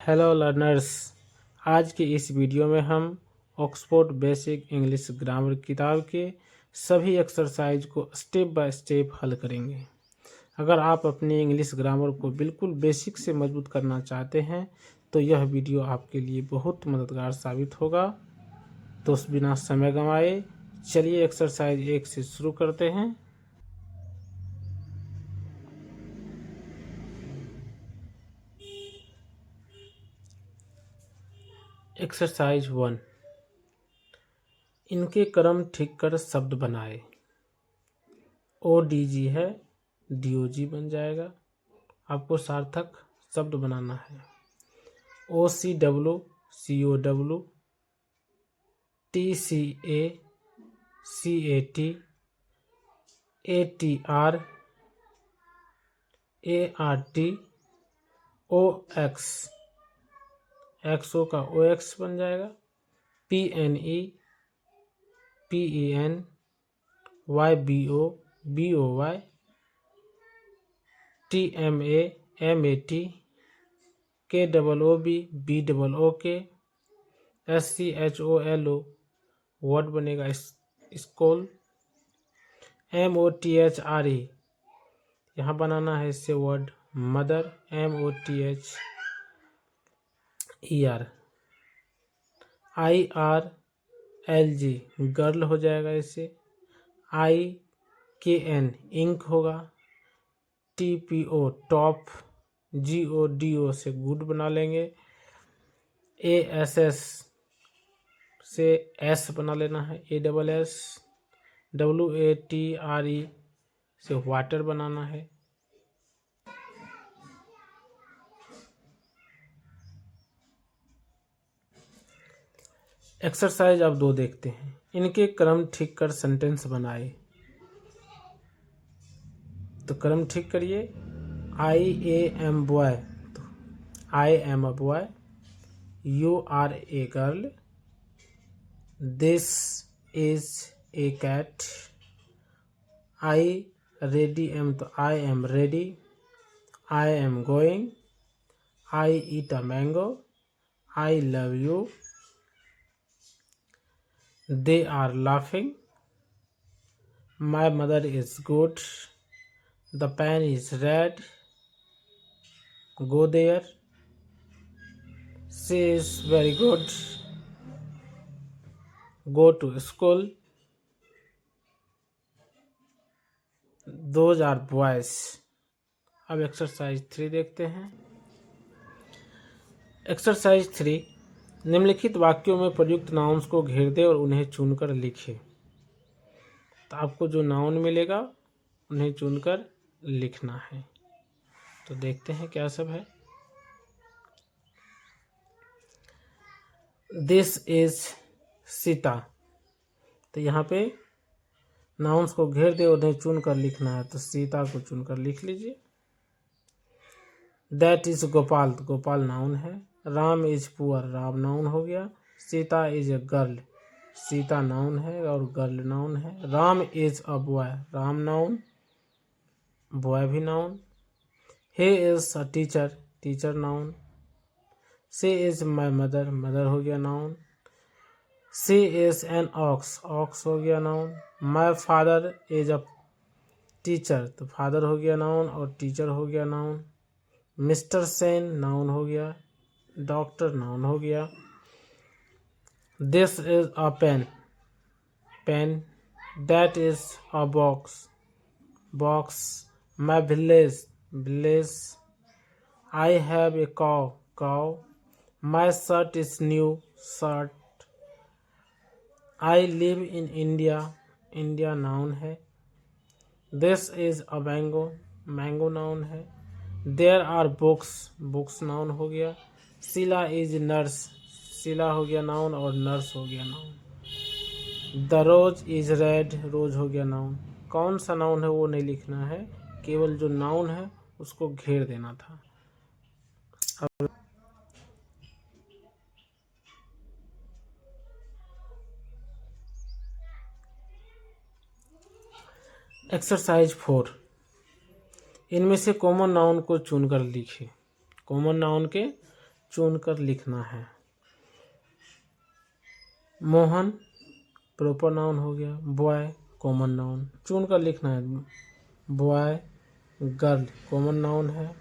Hello learners. आज के इस वीडियो में हम ऑक्सफोर्ड बेसिक इंग्लिश ग्रामर किताब के सभी एक्सरसाइज को स्टेप बाय स्टेप हल करेंगे। अगर आप अपनी इंग्लिश ग्रामर को बिल्कुल बेसिक से मजबूत करना चाहते हैं तो यह वीडियो आपके लिए बहुत मददगार साबित होगा। तो बिना समय गंवाए चलिए एक्सरसाइज 1 से शुरू करते हैं। एक्सरसाइज 1, इनके क्रम ठीक कर शब्द बनाए। ODG है, DOG बन जाएगा। आपको सार्थक शब्द बनाना है। OCW COW, TCA CAT, ATR ART, OX XO का OX बन जाएगा। PNE PEN, YBO BOY, TMA MAT, KOOB BOOK, SCHOLO word बनेगा स्कूल। MOTHRE यहाँ बनाना है इससे word mother. MOTHER IRLG girl हो जाएगा इससे। IKN इंक होगा। TPO टॉप, GODO से गुड बना लेंगे। ASS से S बना लेना है, ASS। WATRE से वाटर बनाना है। एक्सरसाइज अब 2 देखते हैं। इनके क्रम ठीक कर सेंटेंस बनाए। तो क्रम ठीक करिए। I am boy, तो I am a boy, you are a girl, this is a cat, I ready am, तो I am ready, I am going, I eat a mango, I love you, they are laughing, my mother is good, the pen is red, go there, she is very good, go to school, those are boys। अब exercise 3 देखते हैं। Exercise 3, निम्नलिखित वाक्यों में प्रयुक्त nouns को घेर दे और उन्हें चुनकर लिखे। तो आपको जो नाउन मिलेगा उन्हें चुनकर लिखना है। तो देखते हैं क्या सब है। दिस इज सीता, तो यहाँ पे नाउन्स को घेर दे और उन्हें चुनकर लिखना है। तो सीता को चुनकर लिख लीजिए। दैट इज गोपाल, तो गोपाल नाउन है। Ram is poor, Ram noun हो गया। Sita is a girl, Sita noun है और गर्ल नाउन है। Ram is a boy, Ram noun, boy भी noun. He is a teacher, teacher noun. She is my mother, mother हो गया noun. She is an ox, ox हो गया noun. My father is a teacher, तो father हो गया noun और teacher हो गया नाउन। मिस्टर सेन नाउन हो गया, डॉक्टर नाउन हो गया। This is a pen, pen. That is a box, box. My village, village. I have a cow, cow. My shirt is new, shirt. I live in India, India noun है। This is a mango, mango noun है। There are books, books noun हो गया। Sheila is nurse, Sheila हो गया noun और nurse हो गया noun. The rose is red, rose हो गया नाउन। कौन सा नाउन है वो नहीं लिखना है, केवल जो नाउन है उसको घेर देना था। एक्सरसाइज 4, इनमें से कॉमन नाउन को चुनकर लिखिए। कॉमन नाउन के चुनकर लिखना है। मोहन प्रॉपर नाउन हो गया। बॉय कॉमन नाउन, चुनकर लिखना है। बॉय, गर्ल कॉमन नाउन है।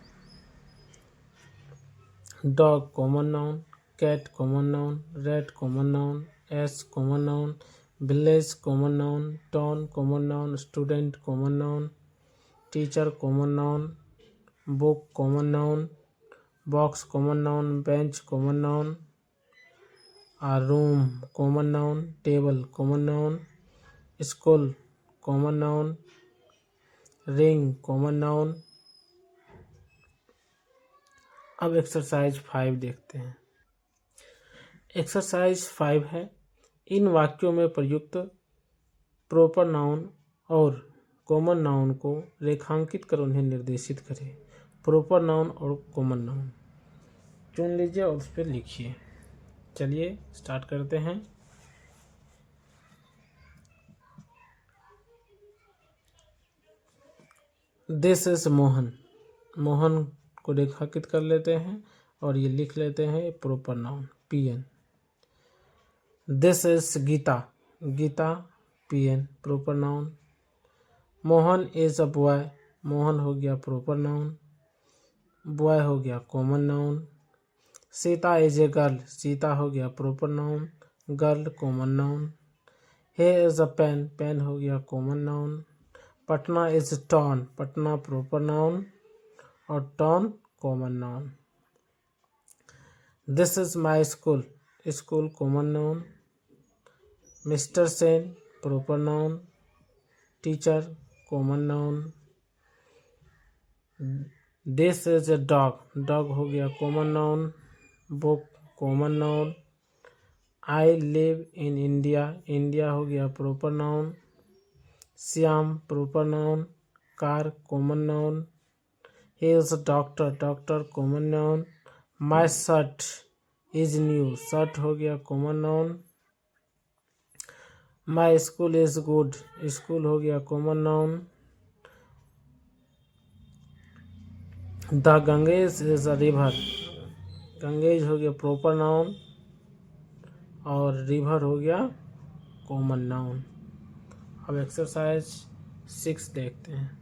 Dog common noun, cat common noun, rat common noun, ass common noun, village common noun, town common noun, student common noun, teacher common noun, book common noun, box common noun, bench common noun, room common noun, table common noun, school common noun, ring common noun. अब exercise 5 देखते हैं। Exercise 5 है, इन वाक्यों में प्रयुक्त proper noun और common noun को रेखांकित कर उन्हें निर्देशित करें। प्रॉपर नाउन और कॉमन नाउन चुन लीजिए और उस पर लिखिए। चलिए स्टार्ट करते हैं। दिस इज मोहन, मोहन को रेखांकित कर लेते हैं और ये लिख लेते हैं proper noun PN. This is Gita, Gita PN proper noun. Mohan is a boy, Mohan हो गया प्रॉपर नाउन, बॉय हो गया common noun. Sita is a girl, Sita हो गया proper noun, girl common noun. He is a pen, pen हो गया common noun. Patna is town, Patna proper noun और town common noun. This is my school, school common noun. Mister Sen proper noun, teacher common noun. This is a dog, dog हो गया common noun, book common noun. I live in India, India हो गया proper noun. Shyam proper noun, car common noun. He is a doctor, doctor common noun. My shirt is new, shirt हो गया common noun. My school is good, school हो गया common noun. The Ganges is a river, Ganges हो गया proper noun और river हो गया common noun. अब एक्सरसाइज 6 देखते हैं।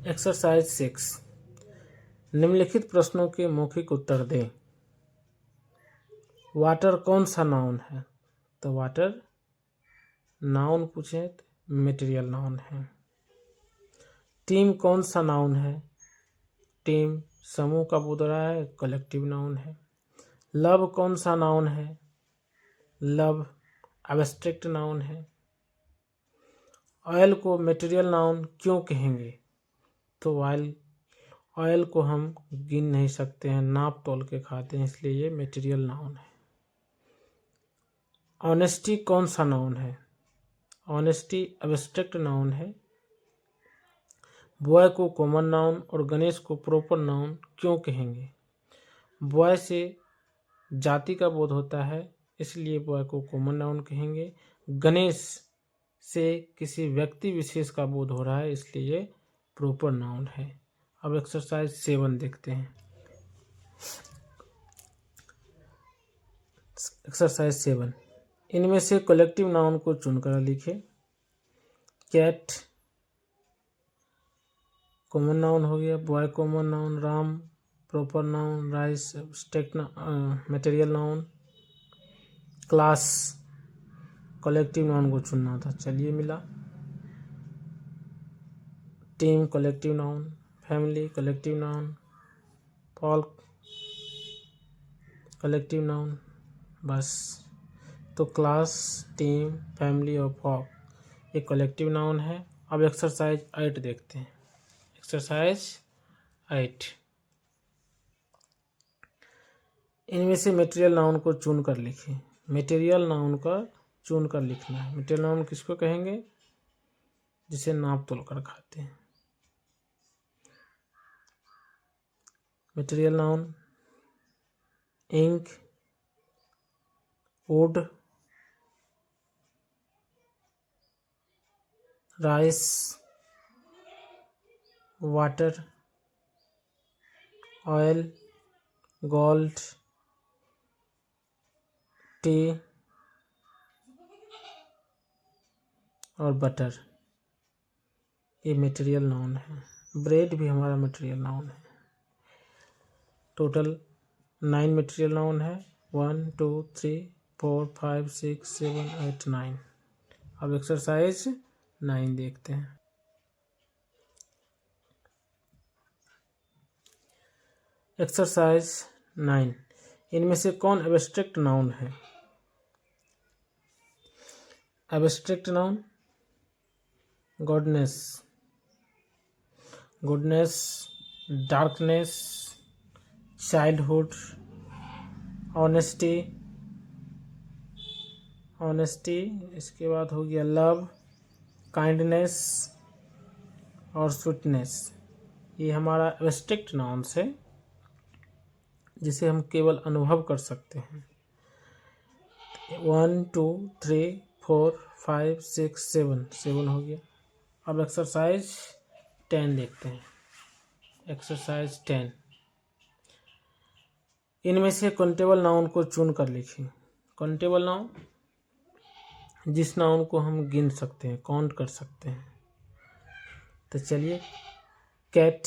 एक्सरसाइज 6, निम्नलिखित प्रश्नों के मौखिक उत्तर दें। वाटर कौन सा नाउन है? तो वाटर नाउन पूछे तो मटेरियल नाउन है। टीम कौन सा नाउन है? टीम समूह का बोध रहा है, कलेक्टिव नाउन है। लव कौन सा नाउन है? लव एब्स्ट्रैक्ट नाउन है। ऑयल को मटेरियल नाउन क्यों कहेंगे? तो ऑयल को हम गिन नहीं सकते हैं, नाप तोल के खाते हैं, इसलिए ये मटेरियल नाउन है। ऑनेस्टी कौन सा नाउन है? ऑनेस्टी एब्स्ट्रैक्ट नाउन है। बॉय को कॉमन नाउन और गणेश को प्रॉपर नाउन क्यों कहेंगे? बॉय से जाति का बोध होता है, इसलिए बॉय को कॉमन नाउन कहेंगे। गणेश से किसी व्यक्ति विशेष का बोध हो रहा है, इसलिए ये प्रॉपर नाउन है। अब एक्सरसाइज 7 देखते हैं। एक्सरसाइज 7, इनमें से कलेक्टिव नाउन को चुनकर लिखें। कैट कॉमन नाउन हो गया, boy common noun, Ram proper noun, rice abstract material noun. Class collective noun को चुनना था, चलिए मिला। Team collective noun, family collective noun, folk collective noun, बस। तो क्लास, टीम, फैमिली और फॉल्क ये कलेक्टिव नाउन है। अब एक्सरसाइज 8 देखते हैं। एक्सरसाइज 8, इनमें से मटेरियल नाउन को चुनकर लिखें। मटेरियल नाउन का चुनकर लिखना है। मटेरियल नाउन किसको कहेंगे? जिसे नाप तोल कर खाते हैं। Material noun ink, wood, rice, water, oil, gold, tea और बटर, ये मटेरियल नाउन है। ब्रेड भी हमारा मटेरियल नाउन है। टोटल 9 मटेरियल नाउन है। 1 2 3 4 5 6 7 8 9। अब एक्सरसाइज 9 देखते हैं। एक्सरसाइज 9, इनमें से कौन एब्स्ट्रैक्ट नाउन है? Abstract noun goodness, goodness, darkness, childhood, honesty, honesty, इसके बाद हो गया लव, काइंडनेस और स्वीटनेस। ये हमारा एब्स्ट्रैक्ट नाउन्स है जिसे हम केवल अनुभव कर सकते हैं। 1 2 3 4 5 6 7, 7 हो गया। अब एक्सरसाइज 10 देखते हैं। एक्सरसाइज 10, इनमें से काउंटेबल नाउन को चुन कर लिखिए। काउंटेबल नाउन, जिस नाउन को हम गिन सकते हैं, काउंट कर सकते हैं। तो चलिए, cat,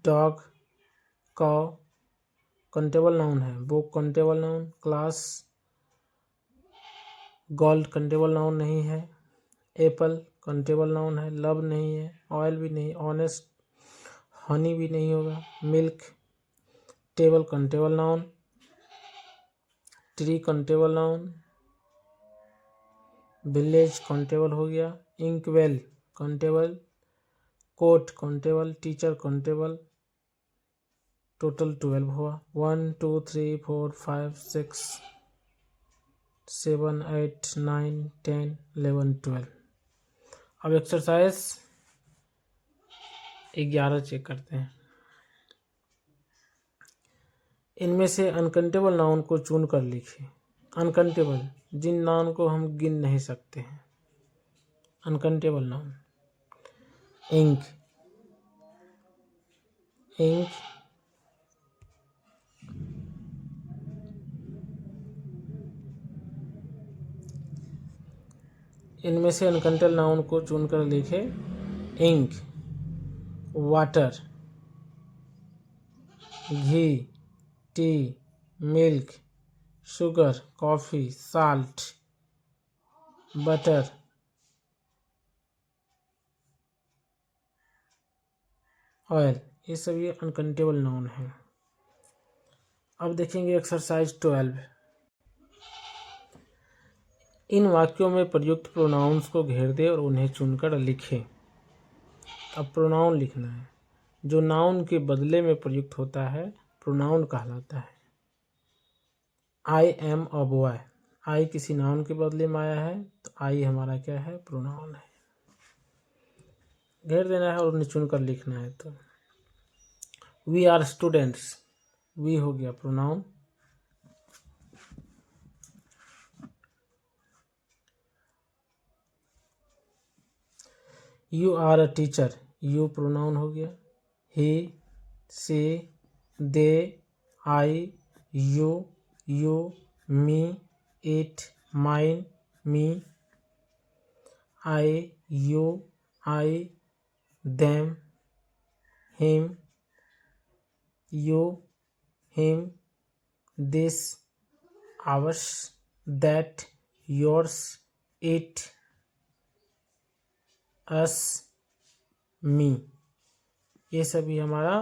dog, cow countable noun है। Book countable noun, class, gold countable noun नहीं है। एप्पल काउंटेबल नाउन है। लव नहीं है, ऑयल भी नहीं, ऑनेस्ट, हनी भी नहीं होगा। Milk, table countable noun, tree countable noun, village countable हो गया। Inkwell countable, coat countable, teacher countable. Total 12 हुआ। 1 2 3 4 5 6 7 8 9 10 11 12। अब एक्सरसाइज 11 चेक करते हैं। इनमें से अनकाउंटेबल नाउन को चुन कर लिखिए। अनकाउंटेबल, जिन नाउन को हम गिन नहीं सकते हैं। अनकाउंटेबल नाउन, इंक, इंक, इनमें से अनकाउंटेबल नाउन को चुनकर लिखे। Ink, water, ghee, tea, milk, sugar, coffee, salt, butter, oil, ये सभी अनकाउंटेबल नाउन हैं। अब देखेंगे एक्सरसाइज 12। इन वाक्यों में प्रयुक्त प्रोनाउंस को घेर दे और उन्हें चुनकर लिखें। अब प्रोनाउन लिखना है। जो नाउन के बदले में प्रयुक्त होता है प्रोनाउन कहलाता है। आई एम अ बॉय, आई किसी नाउन के बदले में आया है तो आई हमारा क्या है? प्रोनाउन है। घेर देना है और उन्हें चुनकर लिखना है। तो वी आर स्टूडेंट्स, वी हो गया pronoun. You are a teacher, you pronoun हो गया। He, she, they, I, you, me, it, mine, me, I, you, I, them, him, you, him, this, ours, that, yours, it, us, me, ये सभी हमारा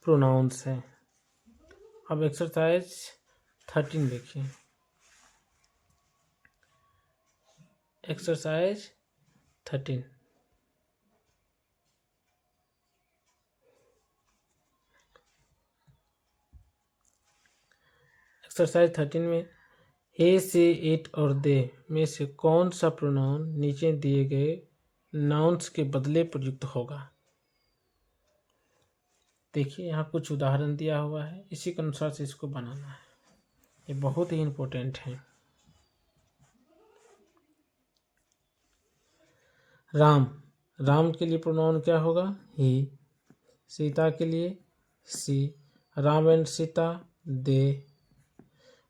pronounce हैं। अब exercise 13 देखिए। Exercise 13, exercise 13 में हे, से, इट और दे में से कौन सा प्रोनाउन नीचे दिए गए नाउन्स के बदले प्रयुक्त होगा? देखिए, यहाँ कुछ उदाहरण दिया हुआ है, इसी के अनुसार से इसको बनाना है। ये बहुत ही इम्पोर्टेंट है। राम, राम के लिए प्रोनाउन क्या होगा? ही। सीता के लिए she. Ram and Sita they.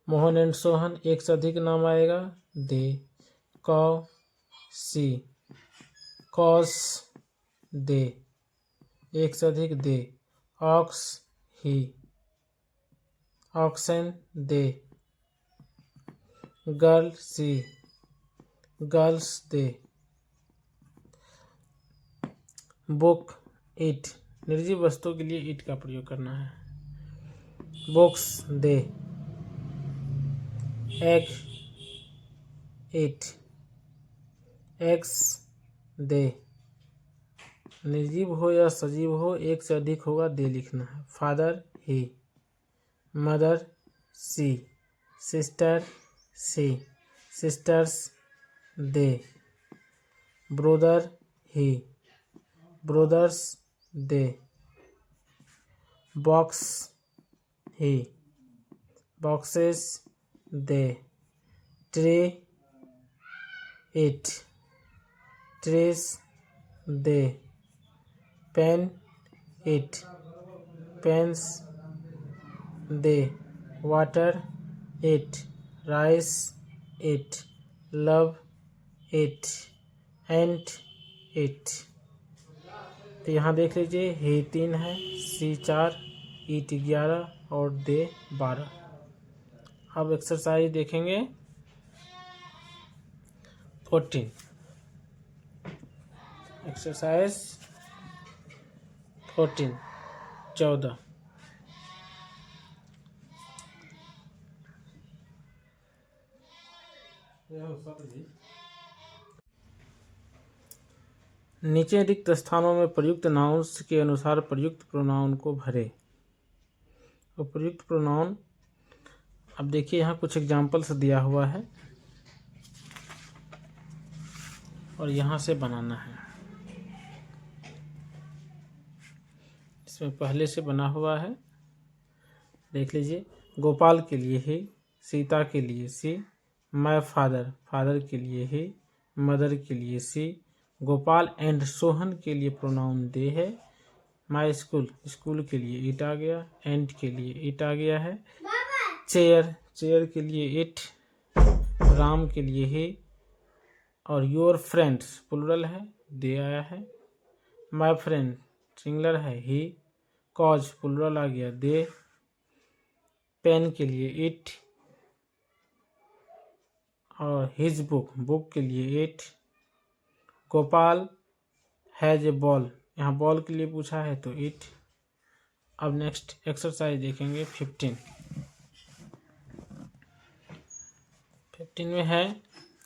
Mohan and Sohan एक से अधिक नाम आएगा दे। कौ सी। कॉस दे एक से अधिक they. Ox he. Oxen they. Girl she. Girls they. Book it, निर्जीव वस्तुओं के लिए इट का प्रयोग करना है। Books they. Egg it. Eggs they. निर्जीव हो या सजीव हो एक से अधिक होगा दे लिखना है। Father he. Mother she. Sister she. Sisters they. Brother he. Brothers they. Box he. Boxes they. Tray it. Trays they. Pen it. Pens they. Water it. Rice it. Love it. Ant it. तो यहाँ देख लीजिए ही 3 है, सी 4, ईट 11 और दे 12। अब exercise देखेंगे 14। Exercise 14 नीचे रिक्त स्थानों में प्रयुक्त नाउन्स के अनुसार प्रयुक्त प्रोनाउन को भरे। प्रयुक्त प्रोनाउन, अब देखिए यहाँ कुछ एग्जाम्पल्स दिया हुआ है और यहाँ से बनाना है। इसमें पहले से बना हुआ है, देख लीजिए। गोपाल के लिए ही, सीता के लिए सी। माय फादर, फादर के लिए ही। मदर के लिए सी। गोपाल एंड सोहन के लिए प्रोनाउन दे है। माय स्कूल, स्कूल के लिए इट आ गया। एंड के लिए इट आ गया है। चेयर, चेयर के लिए इट। राम के लिए ही। और योर फ्रेंड्स प्लुरल है, दे आया है। माय फ्रेंड सिंगुलर है, ही। कॉज प्लुरल आ गया, दे। पेन के लिए इट और हिज बुक, बुक के लिए it. Gopal has a ball, यहाँ बॉल के लिए पूछा है तो इट। अब नेक्स्ट एक्सरसाइज देखेंगे 15 में है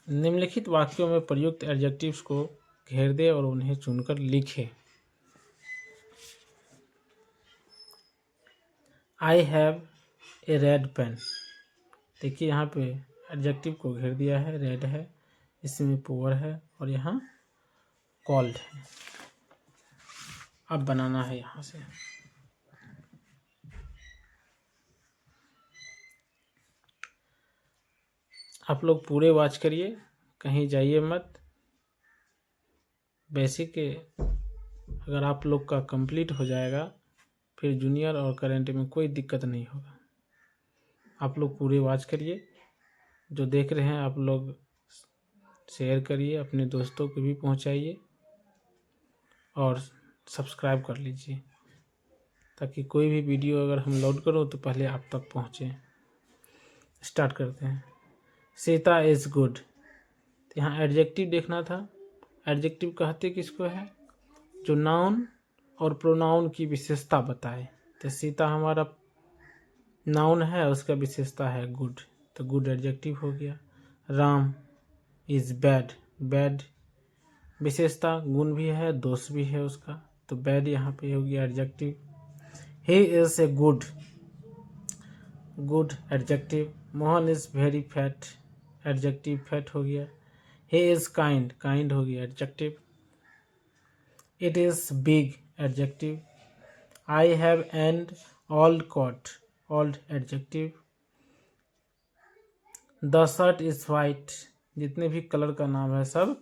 निम्नलिखित वाक्यों में प्रयुक्त एडजेक्टिव्स को घेर दे और उन्हें चुनकर लिखे। I have a red pen, देखिए यहाँ पे एडजेक्टिव को घेर दिया है। रेड है, इसमें पुअर है और यहाँ कॉल्ड है। अब बनाना है यहाँ से। आप लोग पूरे वॉच करिए, कहीं जाइए मत। बेसिक अगर आप लोग का कंप्लीट हो जाएगा फिर जूनियर और करंट में कोई दिक्कत नहीं होगा। आप लोग पूरे वॉच करिए, जो देख रहे हैं आप लोग शेयर करिए, अपने दोस्तों को भी पहुंचाइए और सब्सक्राइब कर लीजिए ताकि कोई भी वीडियो अगर हम लोड करो तो पहले आप तक पहुंचे। स्टार्ट करते हैं। सीता इज गुड, तो यहाँ एडजेक्टिव देखना था। एडजेक्टिव कहते किसको है? जो नाउन और प्रोनाउन की विशेषता बताए। तो सीता हमारा नाउन है, उसका विशेषता है गुड, तो गुड एडजेक्टिव हो गया। राम इज बैड, बैड विशेषता गुण भी है, दोष भी है उसका, तो बैड यहाँ पे हो गया adjective. He is a good, good adjective. Mohan is very fat, adjective fat हो गया। ही इज काइंड, काइंड हो गया adjective. It is big adjective. I have an old coat, old adjective. The shirt is white, जितने भी colour का नाम है सब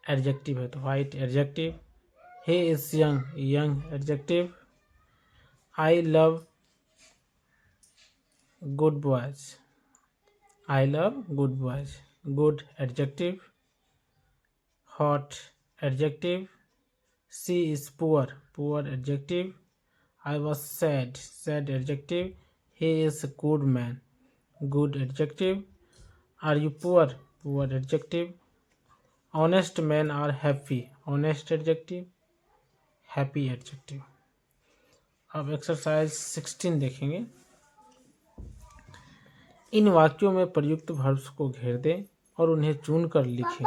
एडजेक्टिव है तो white adjective. He is young, young adjective. I love good boys, I love good boys, good adjective. Hot adjective. She is poor, poor adjective. I was sad, sad adjective. He is a good man, good adjective. Are you poor, poor adjective. Honest men are happy, honest adjective, happy adjective. अब exercise 16 देखेंगे। इन वाक्यों में प्रयुक्त verbs को घेर दें और उन्हें चुनकर लिखें।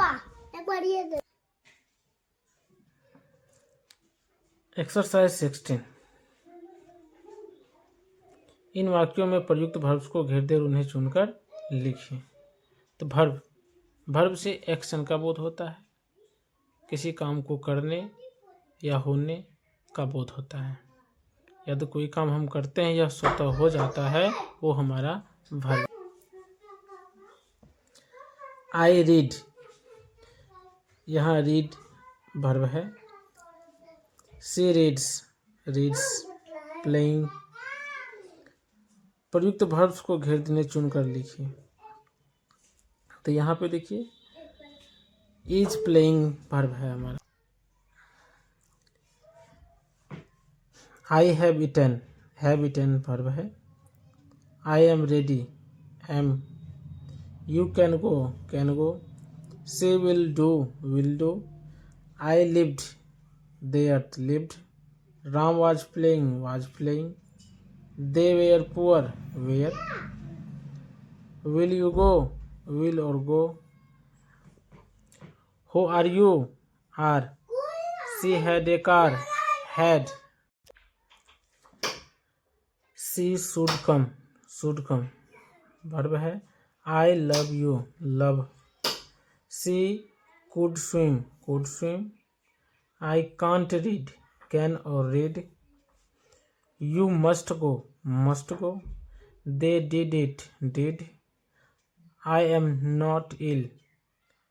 एक्सरसाइज 16। इन वाक्यों में प्रयुक्त वर्ब्स को घेर दें और उन्हें चुनकर लिखें। तो वर्ब से एक्शन का बोध होता है, किसी काम को करने या होने का बोध होता है। यदि कोई काम हम करते हैं या स्वतः हो जाता है वो हमारा वर्ब। आई रीड, यहाँ रीड वर्ब है। She reads, reads playing. प्रयुक्त वर्ब्स को घेर देने चुनकर लिखिए। तो यहाँ पे देखिए इज प्लेइंग वर्ब है हमारा। आई हैव इटन वर्ब है। I am ready, am. You can go. She will do. I lived, lived. Ram was playing. They were poor, were. Will you go, will or go. Who are you, are. She had a car, had. She should come verb है। I love you, love। She could swim, I can't read, can or read। You must go, They did it, did। I am not ill,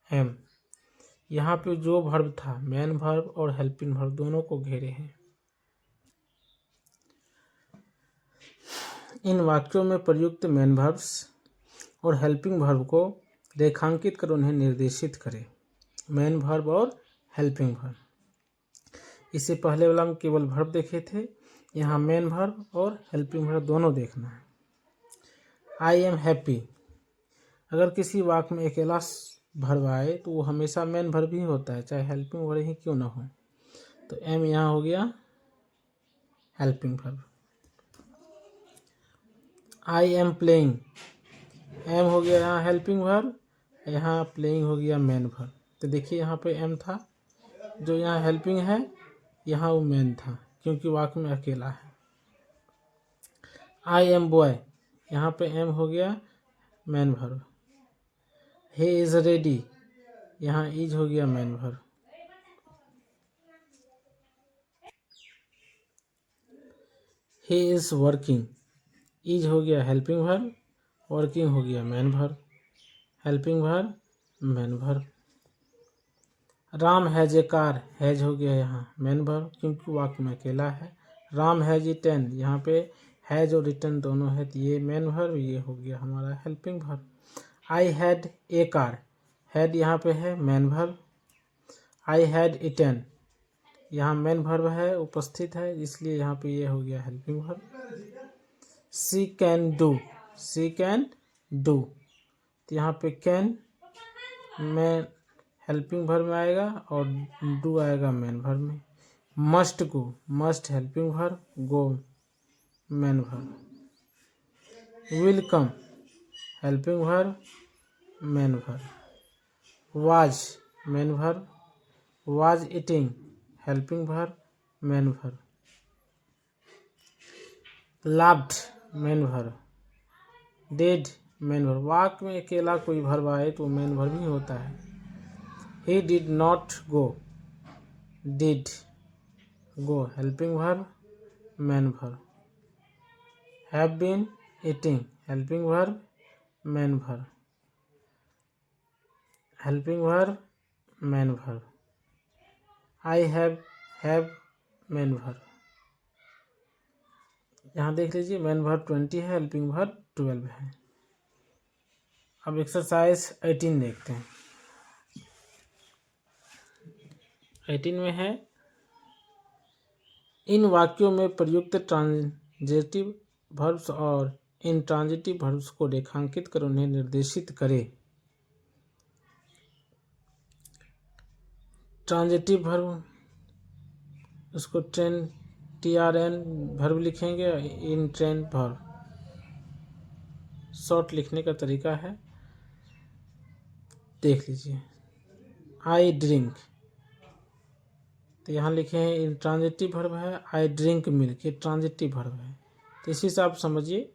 am। यहाँ पे जो verb था main verb और helping verb दोनों को घेरे हैं। इन वाक्यों में प्रयुक्त मेन वर्ब्स और हेल्पिंग वर्ब को रेखांकित कर उन्हें निर्देशित करें। मेन वर्ब और हेल्पिंग वर्ब। इससे पहले वाला हम केवल वर्ब देखे थे, यहाँ मेन वर्ब और हेल्पिंग वर्ब दोनों देखना है। आई एम हैप्पी, अगर किसी वाक्य में अकेला वर्ब आए तो वो हमेशा मेन वर्ब ही होता है, चाहे हेल्पिंग वर्ब ही क्यों ना हो। तो एम यहाँ हो गया helping verb. I am playing, am हो गया यहाँ हेल्पिंग वर्ब, यहाँ प्लेइंग हो गया मेन वर्ब। तो देखिए यहाँ पे एम था, जो यहाँ हेल्पिंग है यहाँ वो मेन था क्योंकि वाक्य में अकेला है। आई एम बॉय, यहाँ पे एम हो गया main verb. He is ready, यहाँ इज हो गया main verb. He is working, is हो गया हेल्पिंग वर्ब, वर्किंग हो गया main verb, helping verb main verb. Ram has a car, has हो गया यहाँ मेन वर्ब क्योंकि वाक्य में अकेला है। राम हैज इटन, यहाँ पे हैज और रिटर्न दोनों है तो ये मेन वर्ब, ये हो गया हमारा helping verb. I had a car, had यहाँ पे है main verb. I had eaten, यहाँ मेन वर्ब है उपस्थित है इसलिए यहाँ पे ये हो गया helping verb. She can do, तो यहाँ पे कैन में हेल्पिंग वर्ब में आएगा और डू आएगा मेन वर्ब में। Must go, must helping verb, go main verb. Will come helping verb, main verb. Was main verb, was eating helping verb, main verb. लाव्ड main verb, did main verb. वाक्य में अकेला कोई verb आए तो main verb ही होता है। He did not go, did go helping verb, main verb. Have been eating helping verb, main verb, helping verb main verb. I have main verb. यहाँ देख लीजिए मेन वर्ब 20 है, हेल्पिंग वर्ब 12 है। अब exercise 18 देखते हैं। 18 में है इन वाक्यों में प्रयुक्त ट्रांजिटिव वर्ब्स और इंट्रांजिटिव वर्ब्स को रेखांकित कर उन्हें निर्देशित करें। ट्रांजिटिव वर्ब उसको TRN वर्ब लिखेंगे, इन ट्रेन वर्ब शॉर्ट लिखने का तरीका है, देख लीजिए। आई ड्रिंक, तो यहाँ लिखे हैं इंट्रांजिटिव वर्ब है। आई ड्रिंक मिल्क, ये ट्रांजिटिव वर्ब है। तो इसी से आप समझिए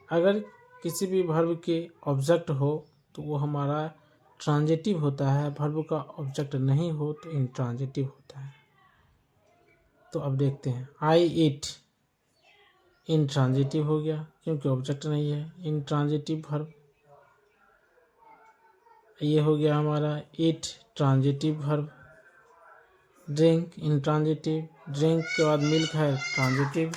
अगर किसी भी वर्ब के ऑब्जेक्ट हो तो वो हमारा ट्रांजिटिव होता है, वर्ब का ऑब्जेक्ट नहीं हो तो इंट्रांजिटिव होता है। तो अब देखते हैं आई ईट, इंट्रांजिटिव हो गया क्योंकि ऑब्जेक्ट नहीं है, इंट्रांजिटिव वर्ब। ये हो गया हमारा eat transitive verb. Drink intransitive, drink के बाद मिल्क है ट्रांजिटिव।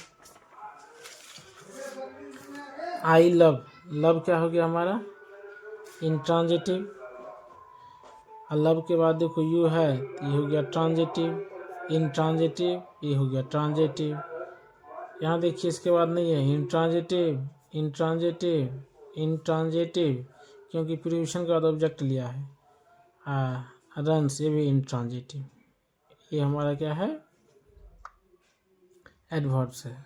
आई लव, लव क्या हो गया हमारा इंट्रांजिटिव। और लव के बाद देखो यू है तो ये हो गया ट्रांजिटिव, इंट्रांजिटिव, ये हो गया ट्रांजिटिव। यहाँ देखिए इसके बाद नहीं है इंट्रांजिटिव, इंट्रांजिटिव, इंट्रांजिटिव क्योंकि प्रीपोजिशन के बाद ऑब्जेक्ट लिया है। रन्स, ये भी इंट्रांजिटिव। ये हमारा क्या है एडवर्ब्स है।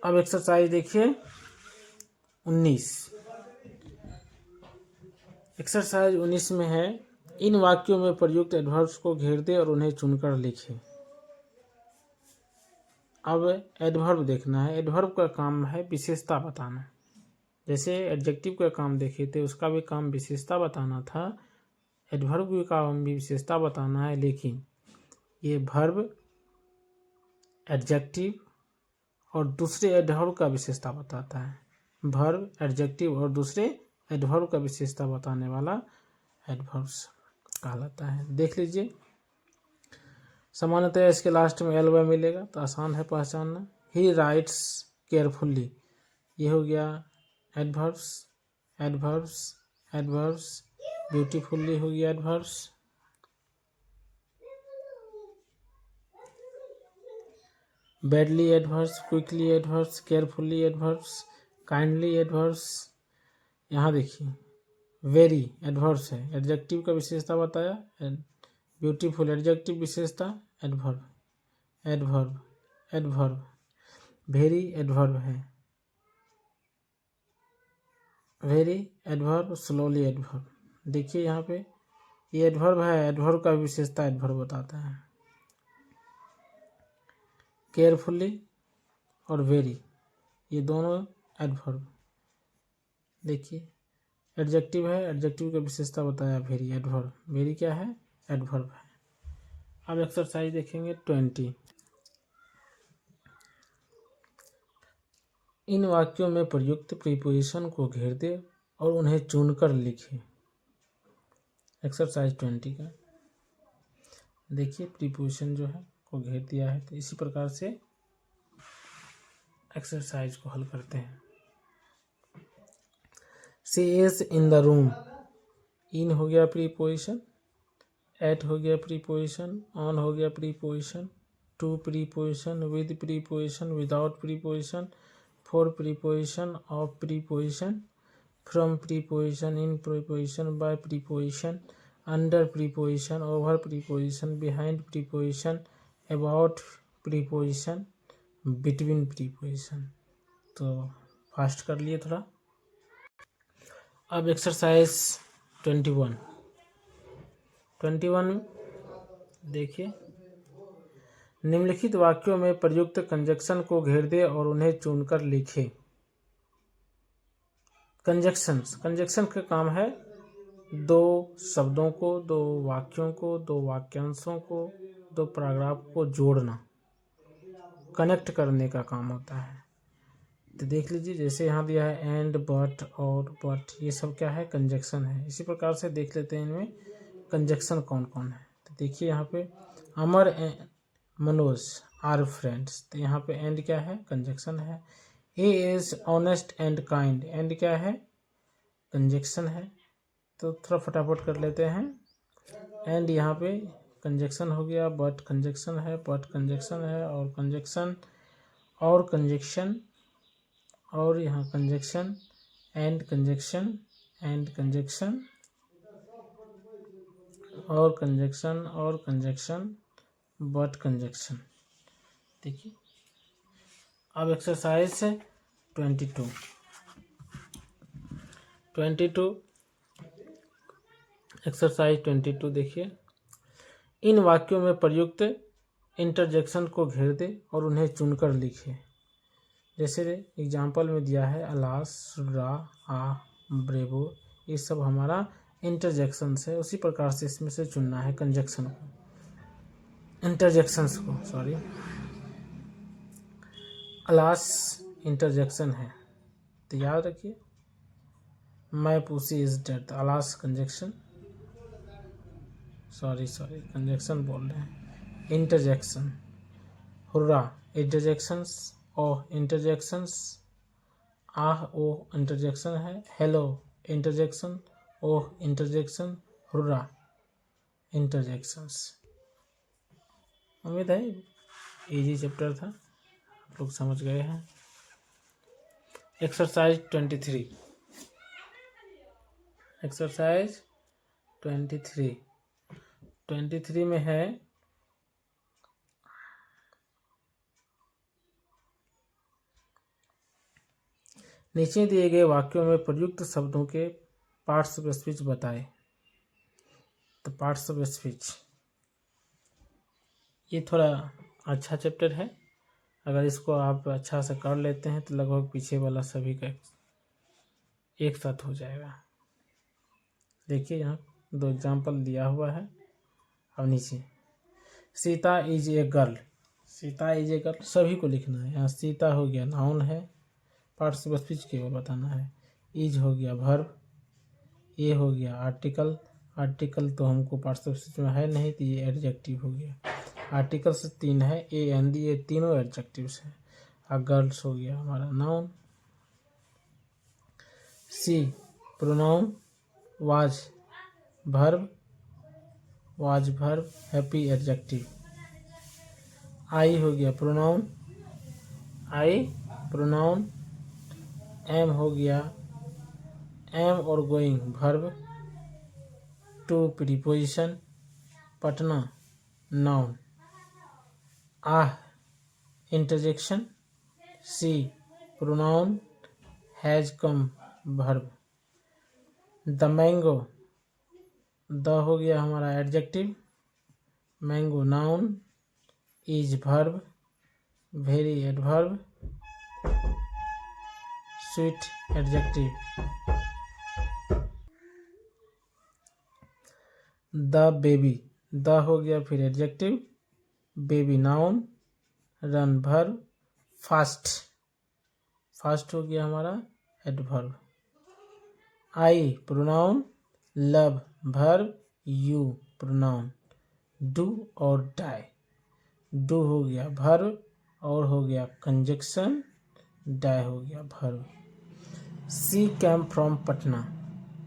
अब एक्सरसाइज देखिए 19। एक्सरसाइज 19 में है इन वाक्यों में प्रयुक्त एडवर्ब्स को घेर दे और उन्हें चुनकर लिखें। अब एडवर्ब देखना है। एडवर्ब का काम है विशेषता बताना। जैसे एडजेक्टिव का काम देखे थे उसका भी काम विशेषता बताना था, एडवर्ब का काम भी विशेषता बताना है। लेकिन ये वर्ब एडजेक्टिव और दूसरे एडवर्ब का विशेषता बताता है। वर्ब एडजेक्टिव और दूसरे एडवर्ब का विशेषता बताने वाला एडवर्ब्स कहलाता है। देख लीजिए सामान्यतः इसके लास्ट में एल मिलेगा तो आसान है पहचानना। ही राइट्स केयरफुल्ली, ये हो गया एडवर्ब्स, एडवर्ब्स, एडवर्ब्स। ब्यूटीफुल्ली हो गया adverbs. Badly adverbs, quickly adverbs, carefully adverbs, kindly adverbs. यहाँ देखिए वेरी एडवर्ब्स है, एडजेक्टिव का विशेषता बताया। ब्यूटीफुल एडजेक्टिव विशेषता adverb, adverb, adverb. Very adverb है, वेरी एडवर्ब, स्लोली एडवर्ब। देखिए यहाँ पे ये एडवर्ब है, एडवर्ब का विशेषता एडवर्ब बताता है। केयरफुली और वेरी ये दोनों एडवर्ब। देखिए एडजेक्टिव है, एडजेक्टिव का विशेषता बताया वेरी, एडवर्ब। वेरी क्या है एडवर्ब है। अब एक्सरसाइज देखेंगे 20। इन वाक्यों में प्रयुक्त प्रीपोजिशन को घेर दे और उन्हें चुनकर लिखें। एक्सरसाइज 20 का देखिए प्रीपोजिशन जो है को घेर दिया है। तो इसी प्रकार से एक्सरसाइज को हल करते हैं। She is in the room, in हो गया प्रीपोजिशन, एट हो गया प्रीपोजिशन, ऑन हो गया preposition, to preposition, with preposition, without preposition, for preposition, of preposition, from preposition, in preposition, by preposition, under preposition, over preposition, behind preposition, about preposition, between preposition. तो fast कर लिए थोड़ा। अब exercise 21 देखिए निम्नलिखित वाक्यों में प्रयुक्त कंजक्शन को घेर दे और उन्हें चुनकर लिखें। कंजक्शन का काम है दो शब्दों को, दो वाक्यों को, दो वाक्यांशों को, दो पैराग्राफ को जोड़ना, कनेक्ट करने का काम होता है। तो देख लीजिए जैसे यहाँ दिया है एंड, बट और बट, ये सब क्या है कंजक्शन है। इसी प्रकार से देख लेते हैं इनमें कंजक्शन कौन कौन है। तो देखिए यहाँ पे अमर एंड मनोज आर फ्रेंड्स। तो यहाँ पे एंड क्या है, कंजक्शन है। He is honest and kind, and क्या है, कंजक्शन है। तो थोड़ा फटाफट कर लेते हैं। एंड यहाँ पे कंजक्शन हो गया, बट कंजक्शन है, बट कंजक्शन है, और कंजक्शन और कंजक्शन, और यहाँ conjunction and conjunction and conjunction और कंजक्शन बट कंजक्शन। देखिए अब एक्सरसाइज 22 एक्सरसाइज 22 देखिए। इन वाक्यों में प्रयुक्त इंटरजेक्शन को घेर दे और उन्हें चुनकर लिखे। जैसे एग्जाम्पल में दिया है अलास, रा, आ, ब्रेवो, ये सब हमारा इंटरजेक्शन है। उसी प्रकार से इसमें से चुनना है कंजक्शन को, इंटरजेक्शंस को, सॉरी। अलास इंटरजेक्शन है, तो याद रखिए। My pussy is dead, alas conjunction, sorry conjunction बोल रहे हैं, interjection. Hurrah interjections, O interjections, ah O interjection है, hello interjection, oh interjection, hurrah interjections. उम्मीद है इजी चैप्टर था, आप लोग समझ गए हैं। एक्सरसाइज 23 में है नीचे दिए गए वाक्यों में प्रयुक्त शब्दों के पार्ट्स ऑफ स्पीच बताएं। तो पार्ट्स ऑफ स्पीच ये थोड़ा अच्छा चैप्टर है। अगर इसको आप अच्छा से कर लेते हैं तो लगभग पीछे वाला सभी का एक साथ हो जाएगा। देखिए यहाँ 2 एग्जाम्पल दिया हुआ है। अब नीचे Sita is a girl, Sita is a girl सभी को लिखना है। यहाँ सीता हो गया नाउन है, पार्ट्स ऑफ स्पीच केवल बताना है। इज हो गया वर्ब, ये हो गया आर्टिकल, आर्टिकल तो हमको पार्ट्स ऑफ स्पीच में है नहीं, तो ये एडजेक्टिव हो गया। आर्टिकल से 3 है, ए एन डी, ये तीनों एडजेक्टिव्स हैं। और गर्ल्स हो गया हमारा noun. She pronoun, was verb, happy adjective. I हो गया प्रोनाउन, एम हो गया एम और going verb, to preposition, Patna noun, ah interjection, she pronoun, has come verb, the mango, the हो गया हमारा adjective, mango noun, is verb, very adverb, sweet adjective, the baby, the हो गया फिर adjective, baby noun, run verb, fast हो गया हमारा adverb, I pronoun, love verb, you pronoun, do और डाई, डू हो गया वर्ब और हो गया कंजक्शन, डाई हो गया verb. She came from Patna,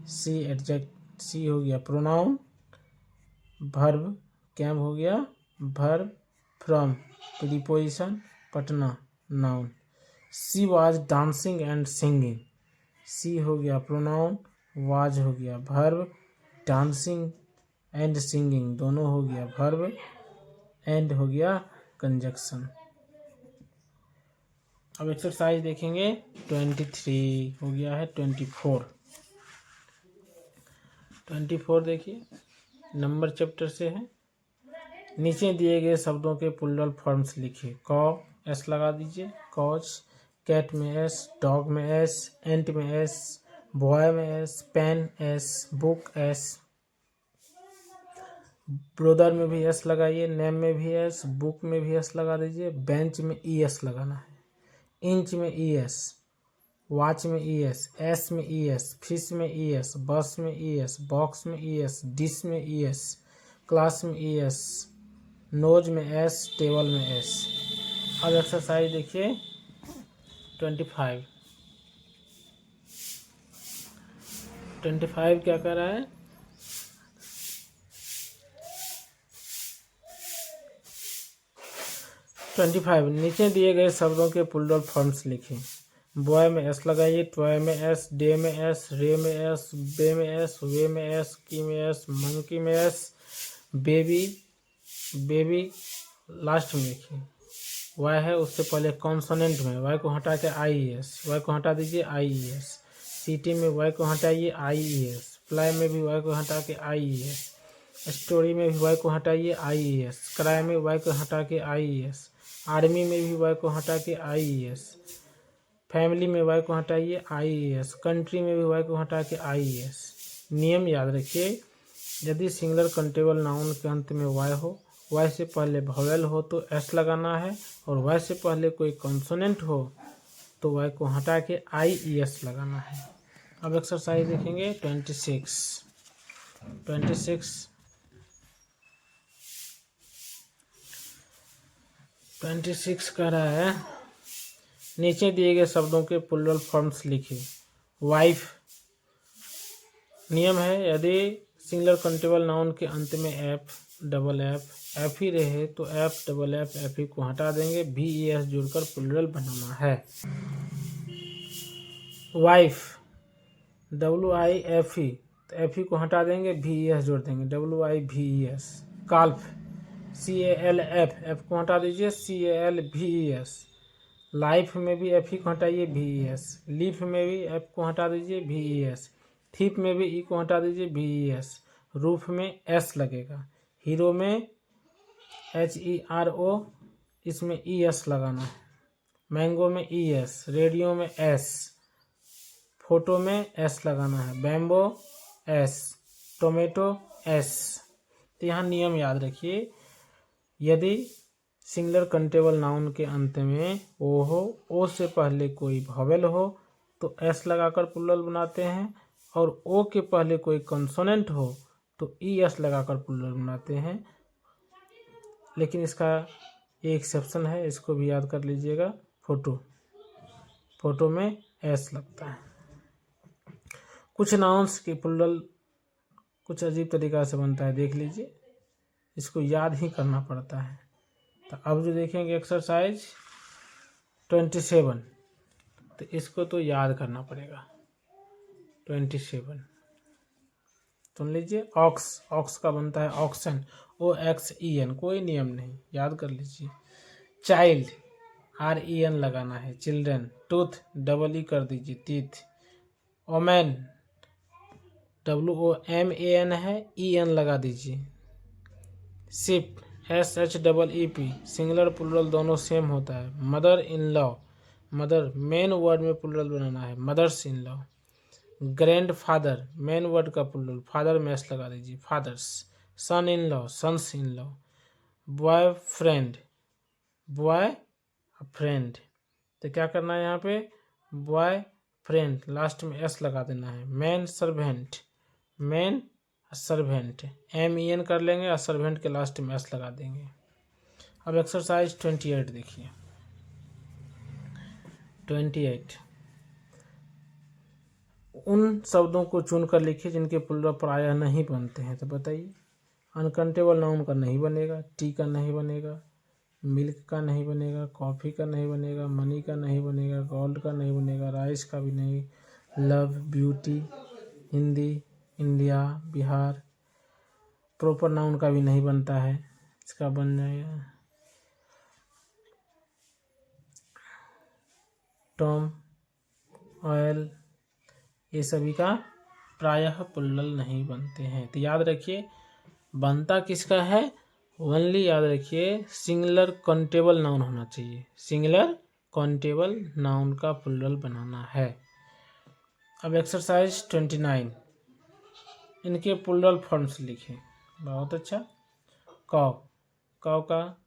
she हो गया प्रोनाउन, वर्ब, कैम हो गया verb, from preposition, Patna noun. She was dancing and singing, she हो गया प्रोनाउन, वाज हो गया वर्ब, डांसिंग एंड सिंगिंग दोनों हो गया वर्ब, एंड हो गया कंजक्शन। अब एक्सरसाइज देखेंगे 23 हो गया है 24 देखिए, नंबर चैप्टर से है। नीचे दिए गए शब्दों के प्लूरल फॉर्म्स लिखिए। कॉ एस लगा दीजिए, कॉज, कैट में एस, डॉग में एस, एंट में एस, बॉय में S, pen S, book S, brother में भी एस लगाइए, नेम में भी एस, बुक में भी एस लगा दीजिए, बेंच में ई एस लगाना है, इंच में ई एस, वॉच में ई एस, एस में ई एस, फिश में ई एस, बस में ई एस, बॉक्स में ई एस, डिश में ई एस, क्लास में ई एस, नोज में एस, टेबल में एस। अब एक्सरसाइज देखिए 25। 25 क्या कर रहा है, नीचे दिए गए शब्दों के प्लूरल फॉर्म्स लिखें। बॉय में एस लगाइए, टॉय में एस, डे में एस, रे में एस, बे में एस, वे में एस, की में एस, मंकी में एस, बेबी लास्ट में लिखिए। वाई है उससे पहले कॉन्सोनेंट में वाई को हटा के आई एस, वाई को हटा दीजिए आई एस। सिटी में वाई को हटाइए आई एस। फ्लाई में भी वाई को हटा के आई एस। स्टोरी में भी वाई को हटाइए आई एस। क्राई में वाई को हटा के आई एस। आर्मी में भी वाई को हटा के आई एस। फैमिली में वाई को हटाइए आई एस। कंट्री में भी वाई को हटा के आई एस। नियम याद रखिए, यदि सिंगुलर काउंटेबल नाउन के अंत में वाई हो, वाई से पहले वोवेल हो तो एस लगाना है, और वाई से पहले कोई कॉन्सोनेंट हो तो वाई को हटा के आई ई एस लगाना है। अब एक्सरसाइज देखेंगे 26 कह रहा है, नीचे दिए गए शब्दों के प्लूरल फॉर्म्स लिखिए। वाइफ, नियम है यदि सिंगुलर काउंटेबल नाउन के अंत में एफ, डबल एफ ही रहे तो एफ, डबल एफ ही को हटा देंगे, भी ई एस जोड़कर प्लूरल बनाना है। Wife, W I F E, तो एफ ही को हटा देंगे, भी ई एस जोड़ देंगे, डब्ल्यू आई भी E S. Calf, C A L F को हटा दीजिए, सी ए एल भी ई एस। लाइफ में भी एफ ही को हटाइए, भी ई एस। लीफ में भी एफ को हटा दीजिए, भी ई एस। थीप में भी ई को हटा दीजिए, भी ई एस। रूफ में एस लगेगा। हीरो में एच ई आर ओ, इसमें ई एस लगाना है। मैंगो में ई एस। रेडियो में एस। फोटो में एस लगाना है। Bamboo S. Tomato S. तो यहाँ नियम याद रखिए, यदि सिंगुलर काउंटेबल नाउन के अंत में ओ हो, ओ से पहले कोई वोवेल हो तो एस लगाकर प्लूरल बनाते हैं, और ओ के पहले कोई कंसोनेंट हो तो ई एस लगाकर प्लूरल बनाते हैं। लेकिन इसका एक एक्सेप्शन है, इसको भी याद कर लीजिएगा। फोटो में एस लगता है। कुछ नाउन्स के प्लूरल कुछ अजीब तरीका से बनता है, देख लीजिए, इसको याद ही करना पड़ता है। तो अब जो देखेंगे एक्सरसाइज 27, तो इसको तो याद करना पड़ेगा। 27 सुन लीजिए। ऑक्स का बनता है ऑक्सन, ओ एक्स ई एन, कोई नियम नहीं, याद कर लीजिए। चाइल्ड, आर ई एन लगाना है। चिल्ड्रन, टूथ डबल ई कर दीजिए, teeth. Woman, W O M A N है, ई एन लगा दीजिए। Sheep, S H double E P, singular plural दोनों सेम होता है। Mother in law, mother main word में प्लूरल बनाना है, mothers in law. Grandfather, main word का प्लूरल, फादर में एस लगा दीजिए, fathers. Son in law, sons in law. Boyfriend, boyfriend, तो क्या करना है यहाँ पे, बॉय फ्रेंड, लास्ट में एस लगा देना है। Man servant, man servant, M E N कर लेंगे और सर्वेंट के लास्ट में एस लगा देंगे। अब एक्सरसाइज 28 देखिए। 28, उन शब्दों को चुनकर लिखिए जिनके प्लूरल प्रायः नहीं बनते हैं। तो बताइए, अनकाउंटेबल नाउन का नहीं बनेगा, टी का नहीं बनेगा, मिल्क का नहीं बनेगा, कॉफ़ी का नहीं बनेगा, मनी का नहीं बनेगा, गोल्ड का नहीं बनेगा, राइस का भी नहीं, love, beauty, Hindi, India, Bihar, proper noun का भी नहीं बनता है, इसका बन जाएगा टॉम, ऑयल, ये सभी का प्रायः प्लूरल नहीं बनते हैं। तो याद रखिए, बनता किसका है, ओनली याद रखिए सिंगुलर काउंटेबल नाउन होना चाहिए, सिंगुलर काउंटेबल नाउन का प्लूरल बनाना है। अब एक्सरसाइज 29, इनके प्लूरल फॉर्म्स लिखें। बहुत अच्छा। कौ का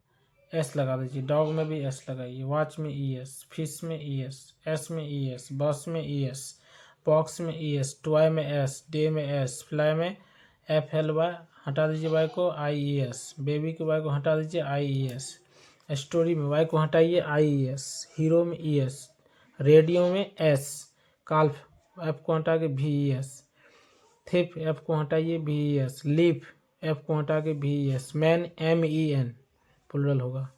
एस लगा दीजिए, डॉग में भी एस लगाइए, वॉच में ई एस, फिश में ई एस, एस में ई एस, बस में ई एस, बॉक्स में ई एस, टॉय में एस, डे में एस, फ्लाई में एफ एल वाई, हटा दीजिए वाई को, IES। बेबी के वाई को हटा दीजिए, IES। स्टोरी में वाई को हटाइए, IES। हीरो में ES। रेडियो में S। काल्फ F को हटा के VES। थिप F को हटाइए, VES। लीफ F को हटा के VES। मैन MEN प्लुरल होगा।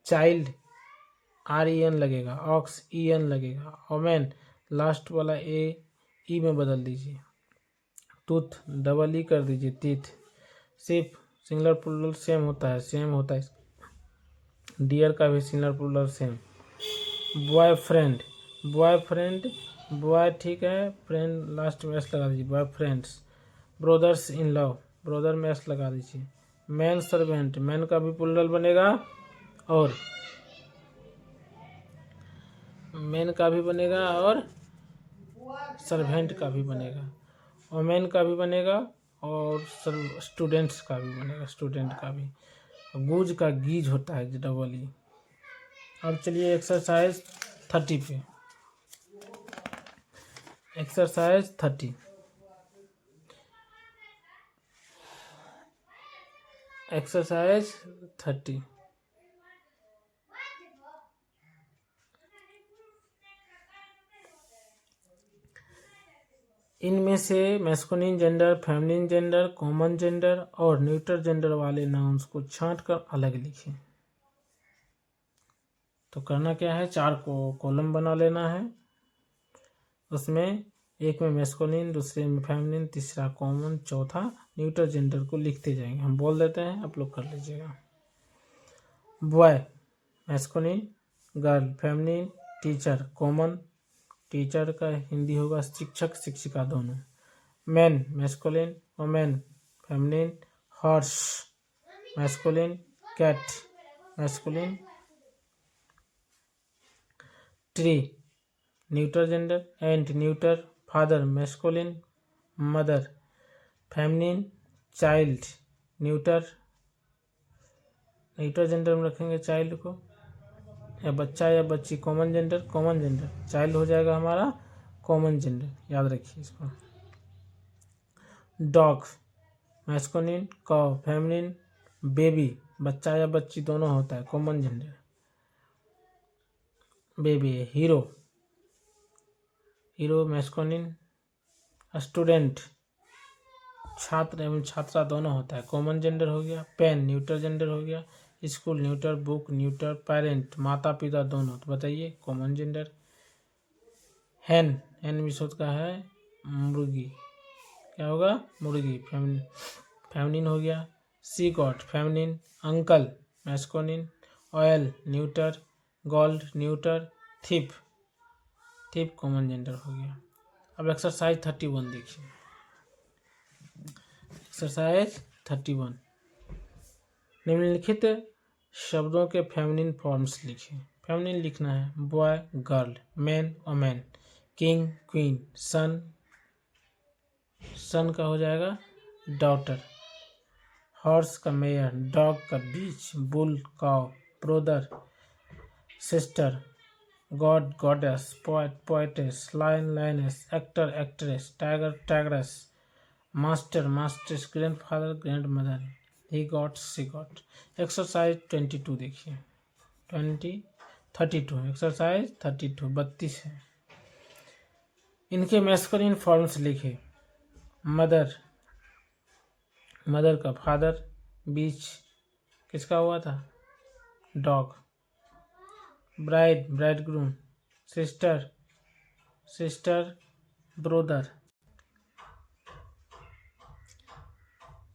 चाइल्ड REN लगेगा, ऑक्स EN लगेगा। ओमेन लास्ट वाला E में बदल दीजिए। टूथ डबल E कर दीजिए, teeth. Sheep singular plural same होता है। डियर का भी singular plural same. Boyfriend boy ठीक है, फ्रेंड लास्ट में S लगा दीजिए, boyfriends. Brothers in law, brother में S लगा दीजिए। मैन सर्वेंट, मैन का भी प्लुरल बनेगा और मैन का भी बनेगा और सर्वेंट का भी बनेगा। वोमेन का भी बनेगा और स्टूडेंट्स का भी बनेगा, स्टूडेंट का भी। गूज का गीज होता है, डबल E। अब चलिए एक्सरसाइज 30 पे। एक्सरसाइज 30। एक्सरसाइज 30। इनमें से masculine gender, feminine gender, common gender और न्यूट्रल जेंडर वाले नाउन्स को छांट कर अलग लिखें। तो करना क्या है, 4 कॉलम बना लेना है। उसमें एक में मैस्कुलिन, दूसरे में फेमिनिन, तीसरा कॉमन, चौथा न्यूट्रल जेंडर को लिखते जाएंगे। हम बोल देते हैं, आप लोग कर लीजिएगा। Boy masculine, girl feminine, teacher common, teacher का हिंदी होगा शिक्षक शिक्षिका दोनों। Man masculine, women feminine, horse masculine, cat masculine, tree neutral gender, ant neuter, father masculine, mother feminine, child neutral gender में रखेंगे चाइल्ड को, या बच्चा या बच्ची कॉमन जेंडर चाइल्ड हो जाएगा हमारा कॉमन जेंडर, याद रखिए इसको। डॉग मैस्कुलिन, कॉ फेमिनिन, बेबी बच्चा या बच्ची दोनों होता है, कॉमन जेंडर बेबी है। हीरो मैस्कुलिन, स्टूडेंट छात्र एवं छात्रा दोनों होता है, कॉमन जेंडर हो गया। पेन न्यूट्रल जेंडर हो गया। School neutral, book neutral, parent माता पिता दोनों, तो बताइए कॉमन जेंडर। हैन विशुद्ध का है मुर्गी, क्या होगा मुर्गी, फेमिनिन हो गया। She goat feminine, uncle masculine, oil neuter, gold neuter, thief common gender हो गया। अब एक्सरसाइज 31 देखिए। एक्सरसाइज 31, निम्नलिखित शब्दों के फेमिनिन फॉर्म्स लिखें। फेमिनिन लिखना है boy girl, man women, king queen, son का हो जाएगा डॉटर, हॉर्स का मेयर, डॉग का bitch, bull cow, brother sister, god goddess, poet poetess, lion lioness, actor actress, tiger tigress, master masters, grandfather grandmother, he goat she goat. Exercise 22 देखिए, 32 exercise 32 है। इनके masculine forms लिखे। Mother का father, bitch किसका हुआ था dog, bridegroom, sister brother,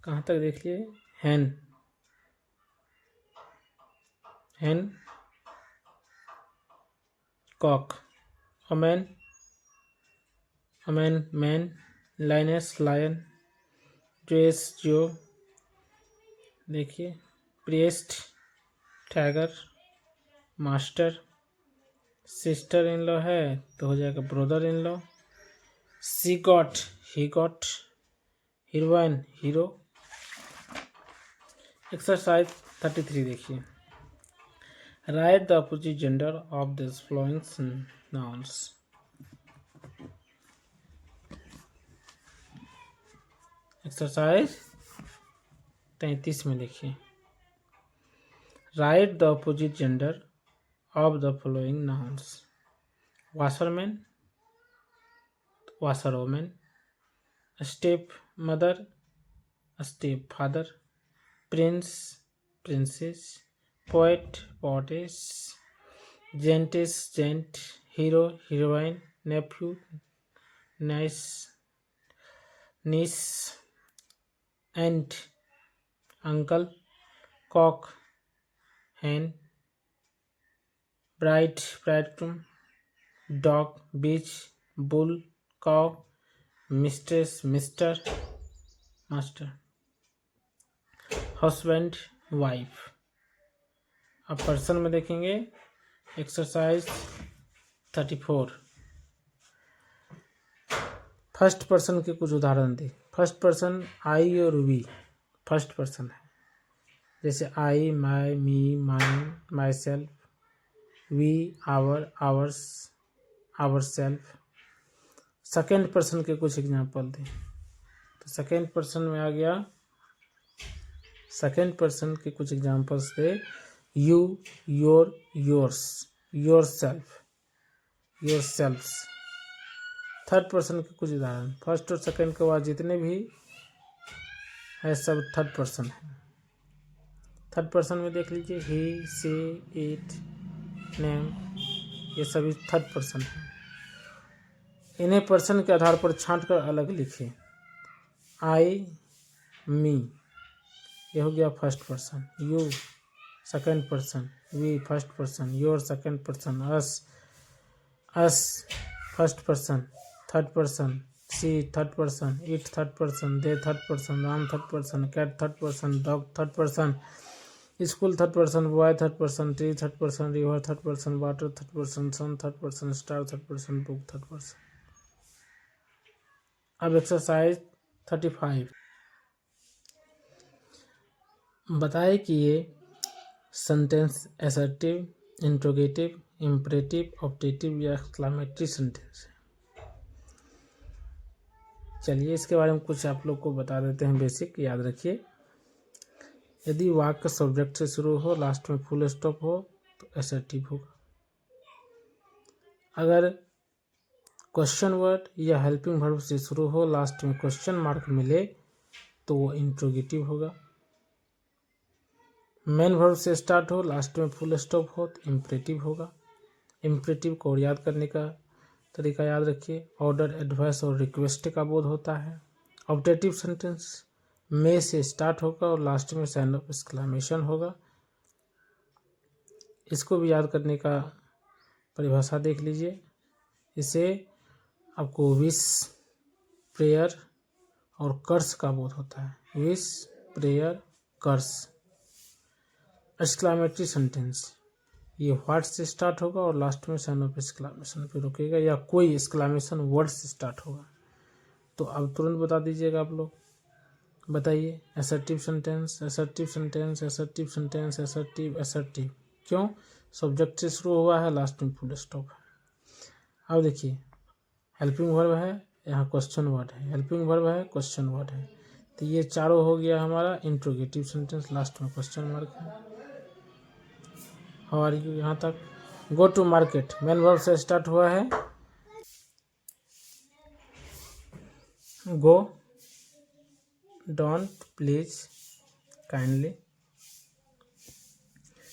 कहाँ तक देखिए, hen cock, woman man, lioness lion, dress जो देखिए, priest tiger, master sister in law है तो हो जाएगा brother in law. She goat he goat, heroine hero. Exercise 33 देखिए, write the opposite gender of this following nouns. Exercise 33 में देखिए, write the opposite gender of the following nouns. Washerman, washerwoman, step mother, step father, prince, princess, poet, poetess, gents, gent, hero, heroine, Neiphiu, nice, niece, aunt, uncle, cock, hen, bride, bridegroom, dog, bitch, bull, cow, mistress, mister, master, husband, wife। अब person में देखेंगे exercise 34। First person के कुछ उदाहरण दी। First person I और we first person है, जैसे I, my, me, mine, myself, we, our, ours, ourselves. Second person के कुछ एग्जाम्पल दें, तो सेकेंड पर्सन में आ गया, सेकेंड पर्सन के कुछ एग्जाम्पल्स दे, you, your, yours, yourself, yourselves. Third person के कुछ उदाहरण, फर्स्ट और सेकेंड के बाद जितने भी है सब थर्ड पर्सन है। थर्ड पर्सन में देख लीजिए, ही, सी, इट, नेम, ये सभी थर्ड पर्सन है। इन्हें पर्सन के आधार पर छांट कर अलग लिखिए। आई, मी, ये हो गया first person. You second person, we first person, your second person, us first person third person, she third person, it third person, they third person, Ram third person, cat third person, dog third person, school third person, boy third person, tree third person, river third person, water third person, sun third person, star third person, book third person. अब exercise 35 बताए कि ये sentence assertive, interrogative, imperative, optative या exclamatory sentence है। चलिए इसके बारे में कुछ आप लोग को बता देते हैं, बेसिक याद रखिए। यदि वाक्य सब्जेक्ट से शुरू हो, लास्ट में फुल स्टॉप हो तो असर्टिव होगा। अगर क्वेश्चन वर्ड या हेल्पिंग वर्ब से शुरू हो, लास्ट में क्वेश्चन मार्क मिले तो वो इंट्रोगेटिव होगा। मेन वर्ब से स्टार्ट हो, लास्ट में फुल स्टॉप हो तो इम्परेटिव होगा। इम्परेटिव को याद करने का तरीका याद रखिए, ऑर्डर, एडवाइस और रिक्वेस्ट का बोध होता है। ऑब्जेक्टिव सेंटेंस में से स्टार्ट होगा और लास्ट में साइन ऑफ एक्सक्लेमेशन होगा। इसको भी याद करने का परिभाषा देख लीजिए। इसे आपको विश, प्रेयर और कर्स का बोध होता है। विश, प्रेयर, कर्स। एक्सक्लेमेटरी सेंटेंस ये व्हाट से स्टार्ट होगा और लास्ट में साइन ऑफ एक्सक्लेमेशन पे रुकेगा, या कोई एक्सक्लेमेशन वर्ड से स्टार्ट होगा। तो अब तुरंत बता दीजिएगा आप लोग, बताइए। Assertive sentence, assertive sentence, assertive sentence, assertive, assertive. क्यों? सब्जेक्ट से शुरू हुआ है, लास्ट में फुल स्टॉप है। अब देखिए, हेल्पिंग वर्ब है, यहाँ क्वेश्चन वर्ड है, हेल्पिंग वर्ब है, क्वेश्चन वर्ड है, तो ये चारों हो गया हमारा इंट्रोगेटिव सेंटेंस, लास्ट में क्वेश्चन मार्क है। हाउ आर यू यहाँ तक। Go to market main verb से स्टार्ट हुआ है, गो, डोंट, प्लीज, काइंडली।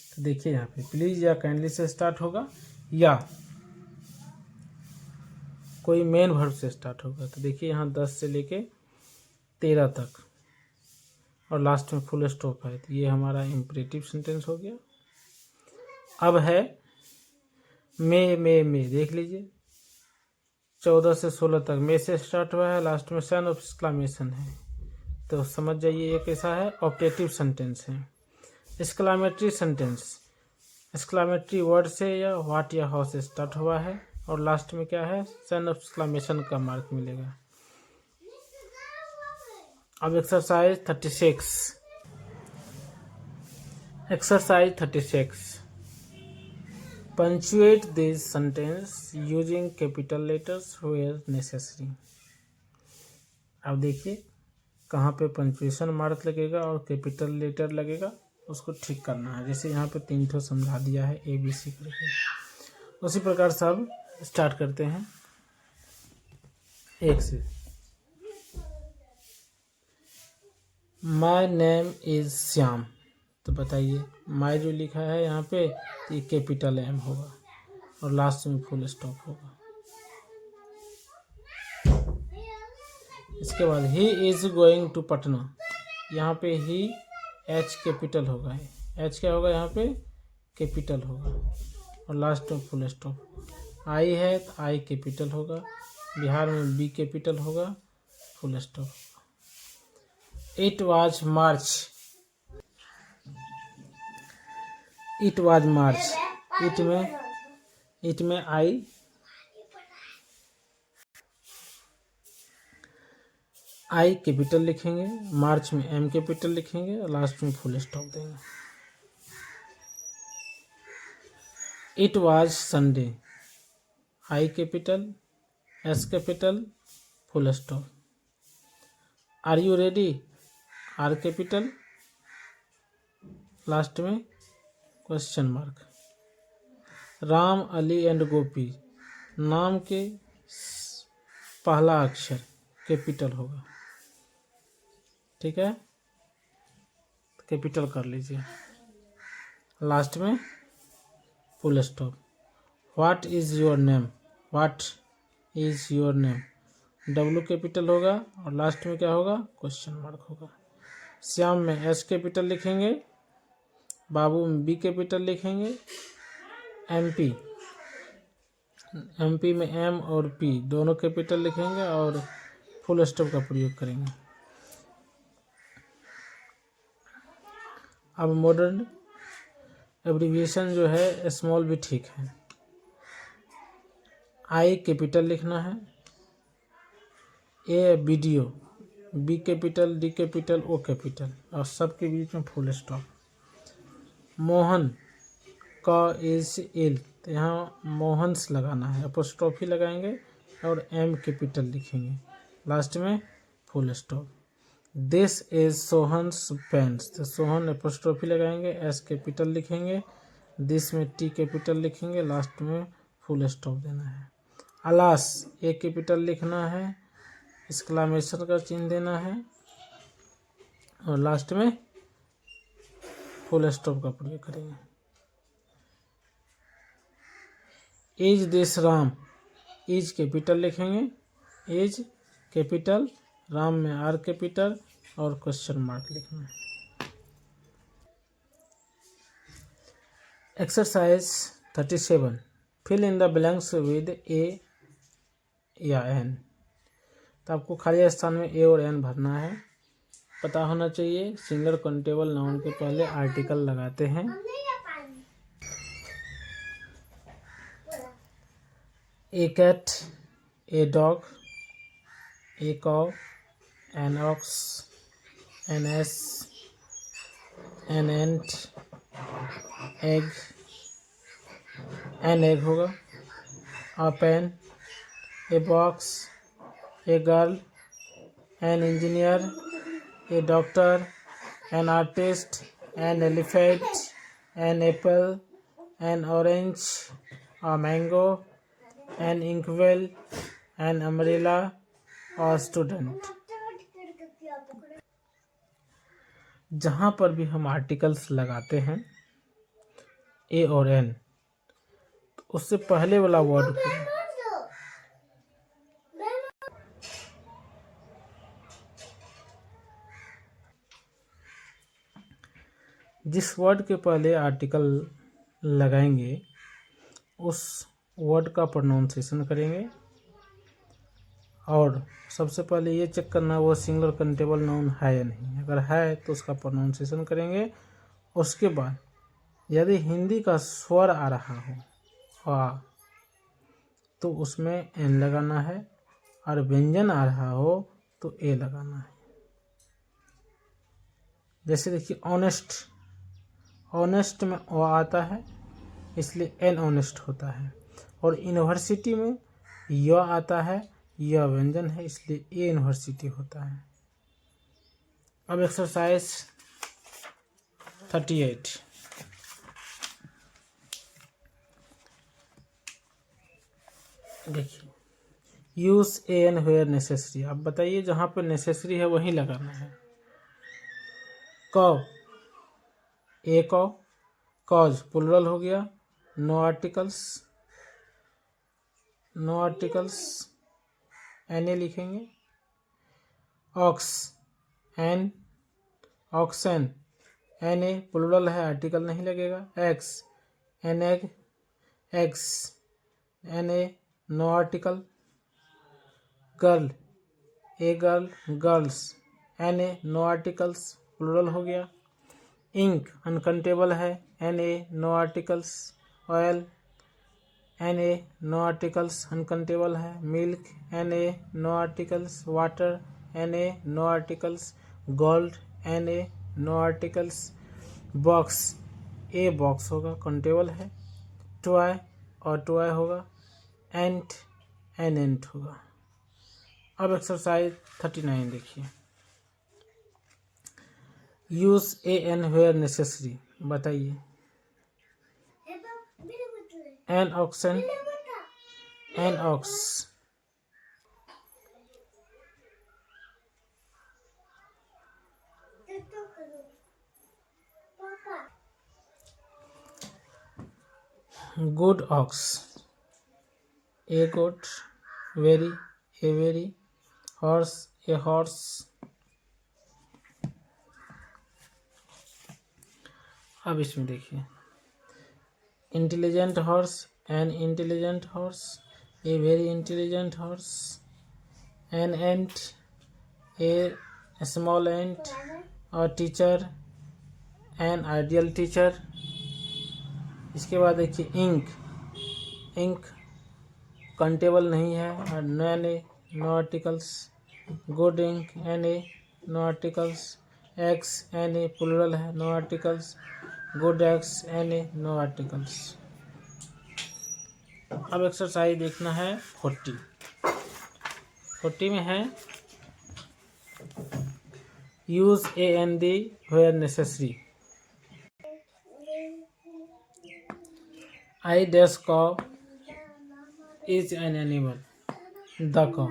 तो देखिए यहाँ पे प्लीज या काइंडली से स्टार्ट होगा, या कोई मेन वर्ब से स्टार्ट होगा। तो देखिए यहाँ 10 से लेके 13 तक और लास्ट में फुल स्टॉप है, तो ये हमारा इम्परेटिव सेंटेंस हो गया। अब है मे देख लीजिए 14 से 16 तक मे से स्टार्ट हुआ है, लास्ट में साइन ऑफ एक्सक्लेमेशन है, तो समझ जाइए ये कैसा है, ऑप्टेटिव सेंटेंस है। एक्सक्लेमेटरी सेंटेंस, एक्सक्लेमेटरी वर्ड से या व्हाट या हाउ से स्टार्ट हुआ है और लास्ट में क्या है, साइन ऑफ एक्सक्लेमेशन का मार्क मिलेगा। अब exercise 36, exercise 36 punctuate this sentence using capital letters where necessary. अब देखिए कहाँ पे पंक्चुएशन मार्क लगेगा और कैपिटल लेटर लगेगा उसको ठीक करना है। जैसे यहाँ पे 3 ठो समझा दिया है ABC करके, उसी प्रकार से अब स्टार्ट करते हैं 1 से। माय नेम इज श्याम, तो बताइए माय जो लिखा है यहाँ पे ये कैपिटल M होगा और लास्ट में फुल स्टॉप होगा। इसके बाद he is going to Patna, यहाँ पे ही H कैपिटल होगा, H क्या होगा यहाँ पे कैपिटल होगा और लास्ट में फुल स्टॉप। I है तो I कैपिटल होगा, बिहार में B कैपिटल होगा, full stop. It was March, it was March, it में आई कैपिटल लिखेंगे, मार्च में M कैपिटल लिखेंगे और लास्ट में फुल स्टॉप देंगे। It was Sunday, I capital, S capital, full stop. Are you ready, R capital, last में question mark. Ram, Ali and Gopi, नाम के पहला अक्षर कैपिटल होगा, ठीक है, कैपिटल कर लीजिए, लास्ट में full stop. What is your name, what is your name, W capital होगा और लास्ट में क्या होगा क्वेश्चन मार्क होगा। श्याम में S कैपिटल लिखेंगे, बाबू में B कैपिटल लिखेंगे, MP में M और P दोनों कैपिटल लिखेंगे और फुल स्टॉप का प्रयोग करेंगे। अब मॉडर्न एब्रीविएशन जो है स्मॉल भी ठीक है। I कैपिटल लिखना है, A video, B capital, D capital, O capital और सबके बीच में फुल स्टॉप। मोहन का इज इल, तो यहाँ मोहन्स लगाना है, अपोस्ट्रोफी लगाएंगे और M कैपिटल लिखेंगे, लास्ट में full stop. This is Sohan's pens, तो सोहन अपोस्ट्रोफी लगाएंगे, S कैपिटल लिखेंगे, दिस में T कैपिटल लिखेंगे, लास्ट में फुल स्टॉप देना है। अलास, A कैपिटल लिखना है, एक्सक्लामेशन का चिन्ह देना है और लास्ट में फुल स्टॉप का प्रयोग करेंगे। Is this Ram, is capital लिखेंगे, इज कैपिटल, राम में R कैपिटल और क्वेश्चन मार्क लिखना है। Exercise 37, fill in the blanks with A या N, तो आपको खाली स्थान में A और N भरना है। पता होना चाहिए सिंगुलर काउंटेबल नाउन के पहले आर्टिकल लगाते हैं। A cat, a dog, a cow, an ox, an ass, an ant, egg, an egg होगा, a pen, a box, a girl, an engineer, a doctor, an artist, an elephant, an apple, an orange, a mango, an inkwell, an umbrella, a student। जहाँ पर भी हम articles लगाते हैं A और N, तो उससे पहले वाला वर्ड को जिस वर्ड के पहले आर्टिकल लगाएंगे उस वर्ड का प्रोनाउंसिएशन करेंगे और सबसे पहले ये चेक करना वो सिंगुलर काउंटेबल नाउन है या नहीं, अगर है तो उसका प्रोनाउंसिएशन करेंगे। उसके बाद यदि हिंदी का स्वर आ रहा हो आ, तो उसमें N लगाना है और व्यंजन आ रहा हो तो A लगाना है। जैसे देखिए ऑनेस्ट, ऑनेस्ट में O आता है इसलिए N ऑनेस्ट होता है, और यूनिवर्सिटी में य आता है, यह व्यंजन है इसलिए A यूनिवर्सिटी होता है। अब एक्सरसाइज 38। देखिए, use a an where necessary. अब बताइए जहाँ पे नेसेसरी है वहीं लगाना है। कव, ए कव, कॉज प्लुरल हो गया, no articles, no articles, an a लिखेंगे। Ox, an, oxen, an a plural है, आर्टिकल नहीं लगेगा। Eggs, an egg, eggs, an a no article. Girl, a girl, girls, an a no articles, plural हो गया। Ink uncountable है, an a no articles. Oil, an a no articles, uncountable है। Milk, an a no articles. Water, an a no articles. Gold, an a no articles. Box, A box होगा, countable है। Toy और toy होगा। Ant, an ant होगा। अब exercise 39 देखिए। Use a an where necessary. बताइए। An oxen, an ox, good ox, a goat, very, a very, horse, a horse. अब इसमें देखिए, intelligent horse, an intelligent horse, a very intelligent horse. An ant, a small ant. और teacher, an ideal teacher. इसके बाद देखिए ink, ink countable नहीं है और an a no articles. Good ink, an a no articles. Eggs, an a plural है, no articles. Good eggs, an a no articles. अब exercise देखना है 40। 40 में है use a an the where necessary. I dash cow is an animal, the cow.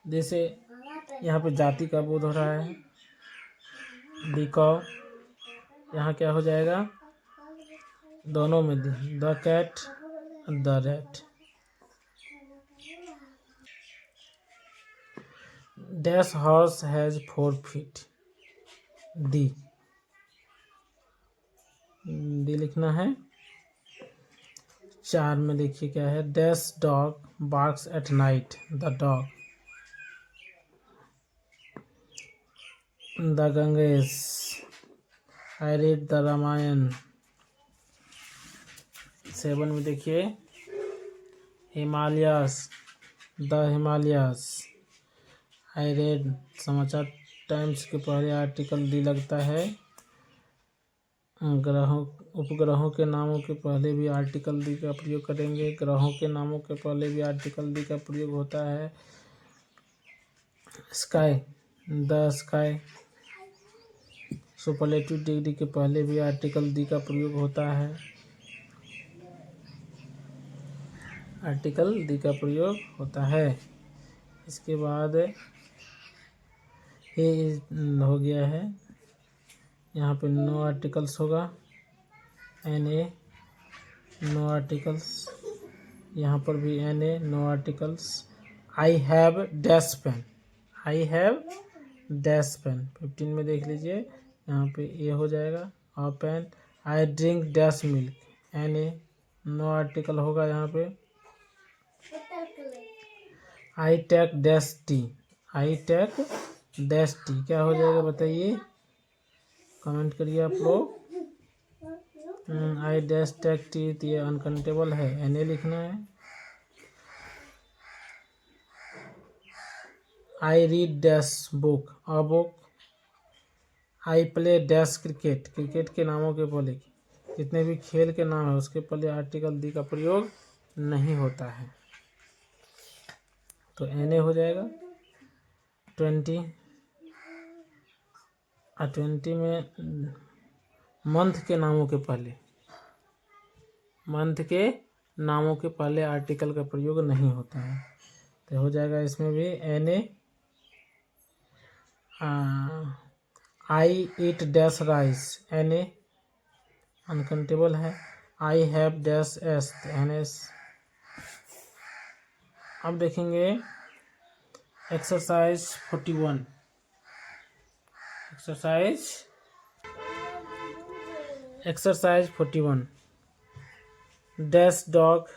जैसे यहाँ पे जाति का बोध हो रहा है। दी कॉ, यहाँ क्या हो जाएगा, दोनों में the cat, the rat. Dash horse has 4 feet, the लिखना है। 4 में देखिए क्या है, dash dog barks at night, the dog. The Ganges, I read the Ramayan. 7 में देखिए, Himalayas, the Himalayas. I read, Samachar Times के पहले आर्टिकल दी लगता है। ग्रहों, उपग्रहों के नामों के पहले भी आर्टिकल दी का प्रयोग करेंगे। ग्रहों के नामों के पहले भी आर्टिकल दी का प्रयोग होता है। Sky, the sky. Superlative degree के पहले भी आर्टिकल दी का प्रयोग होता है। आर्टिकल दी का प्रयोग होता है। इसके बाद ए हो गया है, यहाँ पे नो आर्टिकल्स होगा। एन ए नो आर्टिकल्स, यहाँ पर भी an a no articles. I have dash pen, I have dash pen. 15 में देख लीजिए, यहाँ पे ए हो जाएगा और pen. I drink dash milk, an a no article होगा यहाँ पे। I take dash tea, I take dash tea क्या हो जाएगा बताइए, कमेंट करिए आप लोग। आई डैश टेक टी, ये अनकंटेबल है, एन ए लिखना है। I read dash book, a book. I play dash cricket, cricket के नामों के पहले जितने भी खेल के नाम है उसके पहले आर्टिकल दी का प्रयोग नहीं होता है, तो एन ए हो जाएगा। 20 20 में मंथ के नामों के पहले, मंथ के नामों के पहले आर्टिकल का प्रयोग नहीं होता है, तो हो जाएगा इसमें भी NA। I eat dash rice, NA uncountable है। I have dash ass, NS। अब देखेंगे exercise 41। Exercise 41। Dash dog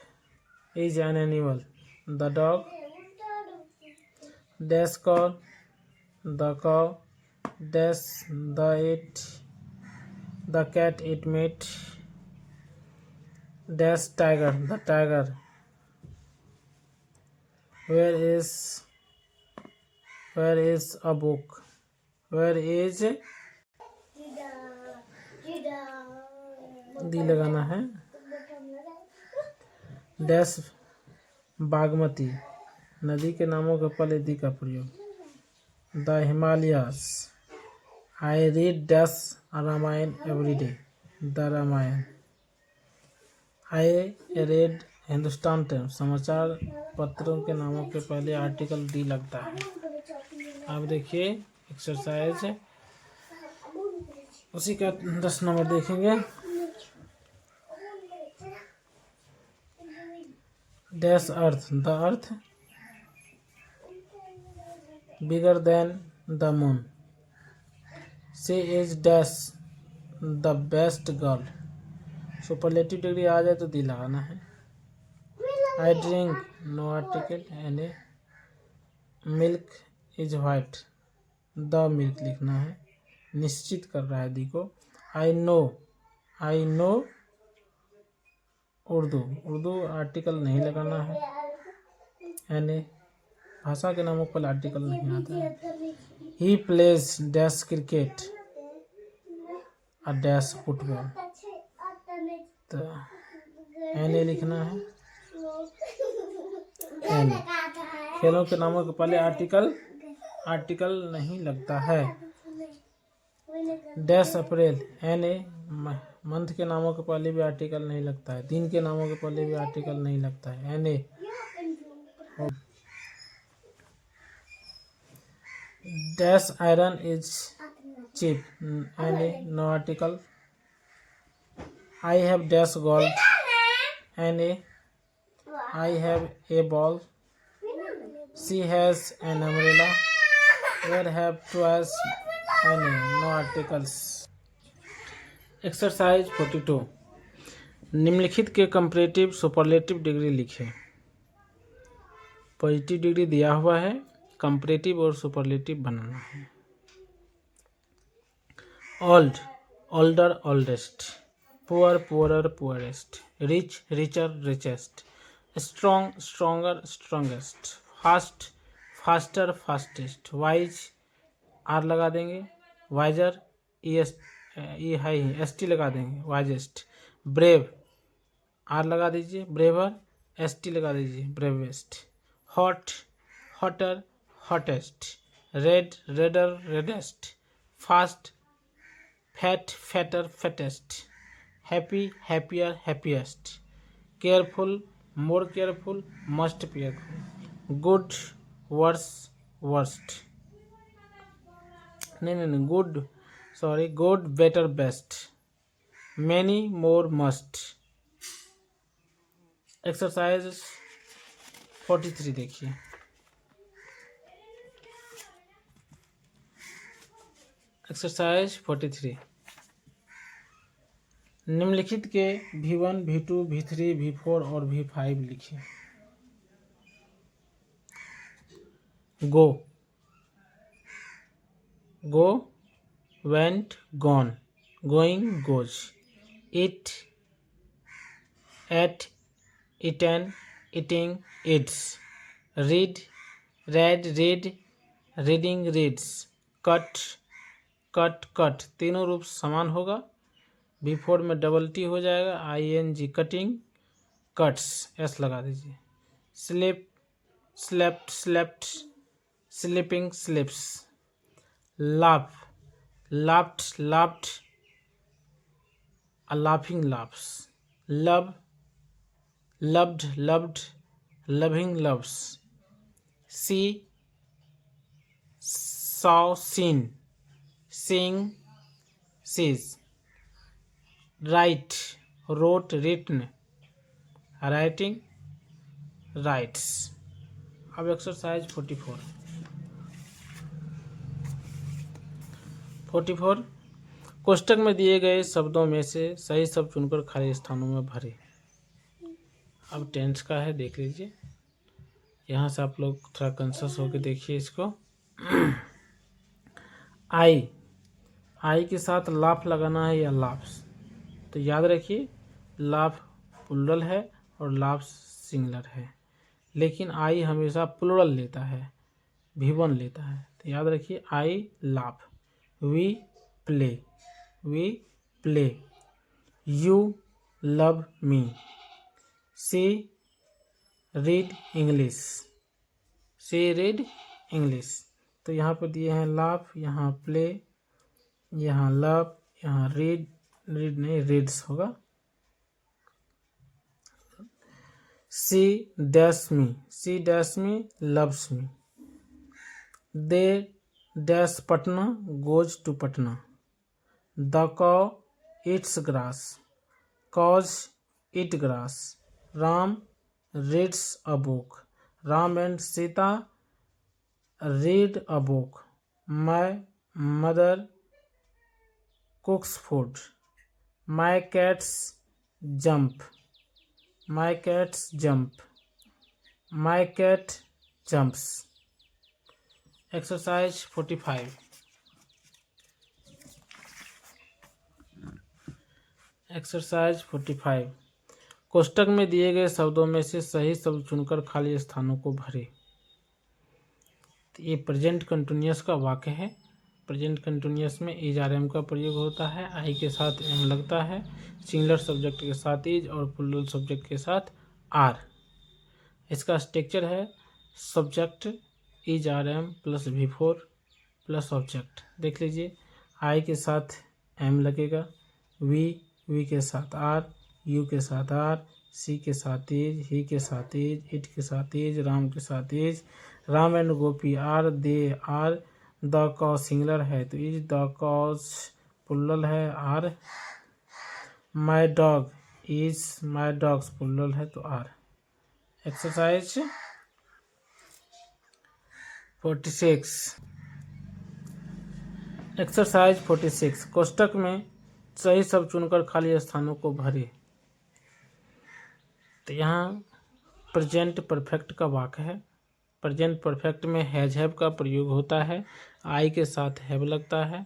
is an animal, the dog. Dash cow, the cow. Dash the eat, the cat eat meat. Dash tiger, the tiger. Where is a book? Where is the लगाना है। Dash Bagmati, नदी के नामों के पहले the का प्रयोग। The Himalayas. I read dash Ramayana everyday, the Ramayana. I read Hindustan Times, समाचार पत्रों के नामों के पहले आर्टिकल डी लगता है। अब देखिए एक्सरसाइज उसी का 10 नंबर देखेंगे। Dash earth, the earth. Bigger than the moon. She is dash the best girl. Superlative degree आ जाए तो दी लगाना है। I drink, no article, NA। Milk is white, the milk लिखना है, निश्चित कर रहा है दी को। आई नो उर्दू आर्टिकल नहीं लगाना है, NA। भाषा के नामों पर आर्टिकल नहीं आता है। He plays dash cricket, a dash football, तो NA लिखना है, NA। खेलों के नामों के पहले आर्टिकल नहीं लगता है। डैश अप्रैल, NA। मंथ के नामों के पहले भी आर्टिकल नहीं लगता है। दिन के नामों के पहले भी आर्टिकल नहीं लगता है, NA। Dash iron is cheap, NA, no article. I have dash gold, NA। I have a ball. She has an umbrella. Where have toys, NA, no articles. Exercise 42। निम्नलिखित के कंपैरेटिव सुपरलेटिव डिग्री लिखें। Positive degree दिया हुआ है, comparative और superlative बनाना है। Old, older, oldest. Poor, poorer, poorest. Rich, richer, richest. Strong, stronger, strongest. Fast, faster, fastest. Wise, R लगा देंगे। वाइजर, ST लगा देंगे, वाइजेस्ट। ब्रेव, R लगा दीजिए, ब्रेवर। ST लगा दीजिए, bravest. Hot, hotter, hottest. Red, redder, reddest. Fast, fat, fatter, fattest. Happy, happier, happiest. Careful, more careful, most careful. Good, worse, worst. नहीं, good, better, best. Many, more, most. Exercise 43 देखिए। Exercise 43। निम्नलिखित के V1, V2, V3, V4 और V5 लिखिए। Go, went, gone. Going, goes. Eat, ate, eaten, eating, eats. Read, read, read, reading, reads. Cut, cut, तीनों रूप समान होगा। V4 में डबल T हो जाएगा, ING, कटिंग, कट्स, S लगा दीजिए। Slip, slept, slept, sleeping, slips. Laugh, laughed, laughed, a laughing laughs, love, loved, loved, loving loves, see, saw, seen, sing, sees, write, wrote, written, writing, writes। अब exercise 44 कोष्टक में दिए गए शब्दों में से सही शब्द चुनकर खाली स्थानों में भरे। अब टेंस का है, देख लीजिए। यहाँ से आप लोग थोड़ा कंसस होकर देखिए इसको। आई के साथ लाफ लगाना है या लाफ्स, तो याद रखिए लाफ प्लुरल है और लाफ सिंगुलर है, लेकिन आई हमेशा प्लुरल लेता है, V1 लेता है। तो याद रखिए I laugh, we play, you love me, she read English. तो यहाँ पर दिए हैं लाफ, यहाँ प्ले, यहाँ लव, यहाँ रीड नहीं रीड्स होगा। She dash me loves me, they dash Patna goes to Patna, the cow eats grass cows eat grass, Ram reads a book, Ram and Sita read a book, my mother cooks food, my cats jump, my cat jumps। Exercise 45 कोष्टक में दिए गए शब्दों में से सही शब्द चुनकर खाली स्थानों को भरे। तो ये प्रेजेंट कंटिन्यूअस का वाक्य है। प्रेजेंट कंटिन्यूअस में इज आर एम का प्रयोग होता है, आई के साथ एम लगता है, सिंगुलर सब्जेक्ट के साथ इज और प्लुरल सब्जेक्ट के साथ आर। इसका स्ट्रक्चर है subject is are am plus V4 plus object. देख लीजिए, आई के साथ एम लगेगा, वी के साथ आर, यू के साथ आर, सी के साथ इज, ही के साथ इज, इट के साथ इज, राम के साथ is, Ram and Gopi are, they are, the cows singular है तो इज, द कॉज प्लुरल है are, my dog is, my dogs plural है तो आर। एक्सरसाइज 46 कोष्टक में सही शब्द चुनकर खाली स्थानों को भरे। तो यहाँ प्रेजेंट परफेक्ट का वाक्य है। प्रेजेंट परफेक्ट में हैज हैव का प्रयोग होता है, आई के साथ हैव लगता है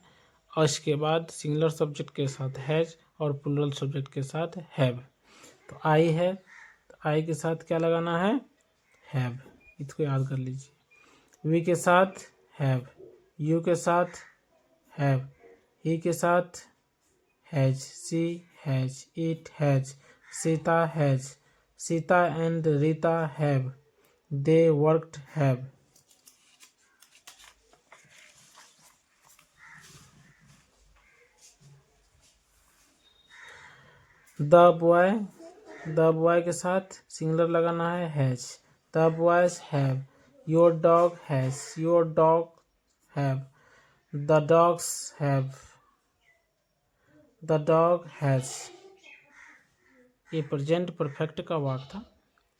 और इसके बाद सिंगुलर सब्जेक्ट के साथ हैज और प्लुरल सब्जेक्ट के साथ हैव। तो आई है तो आई के साथ क्या लगाना है, हैव, इसको याद कर लीजिए। वी के साथ हैव, यू के साथ हैव, ही के साथ has, she has, it has, Sita has, Sita and Rita have, they worked have। The boy के साथ सिंगुलर लगाना है has, the boys have, your dog has, your dog have, the dogs have, the dog has. ये present perfect का वाक्य था।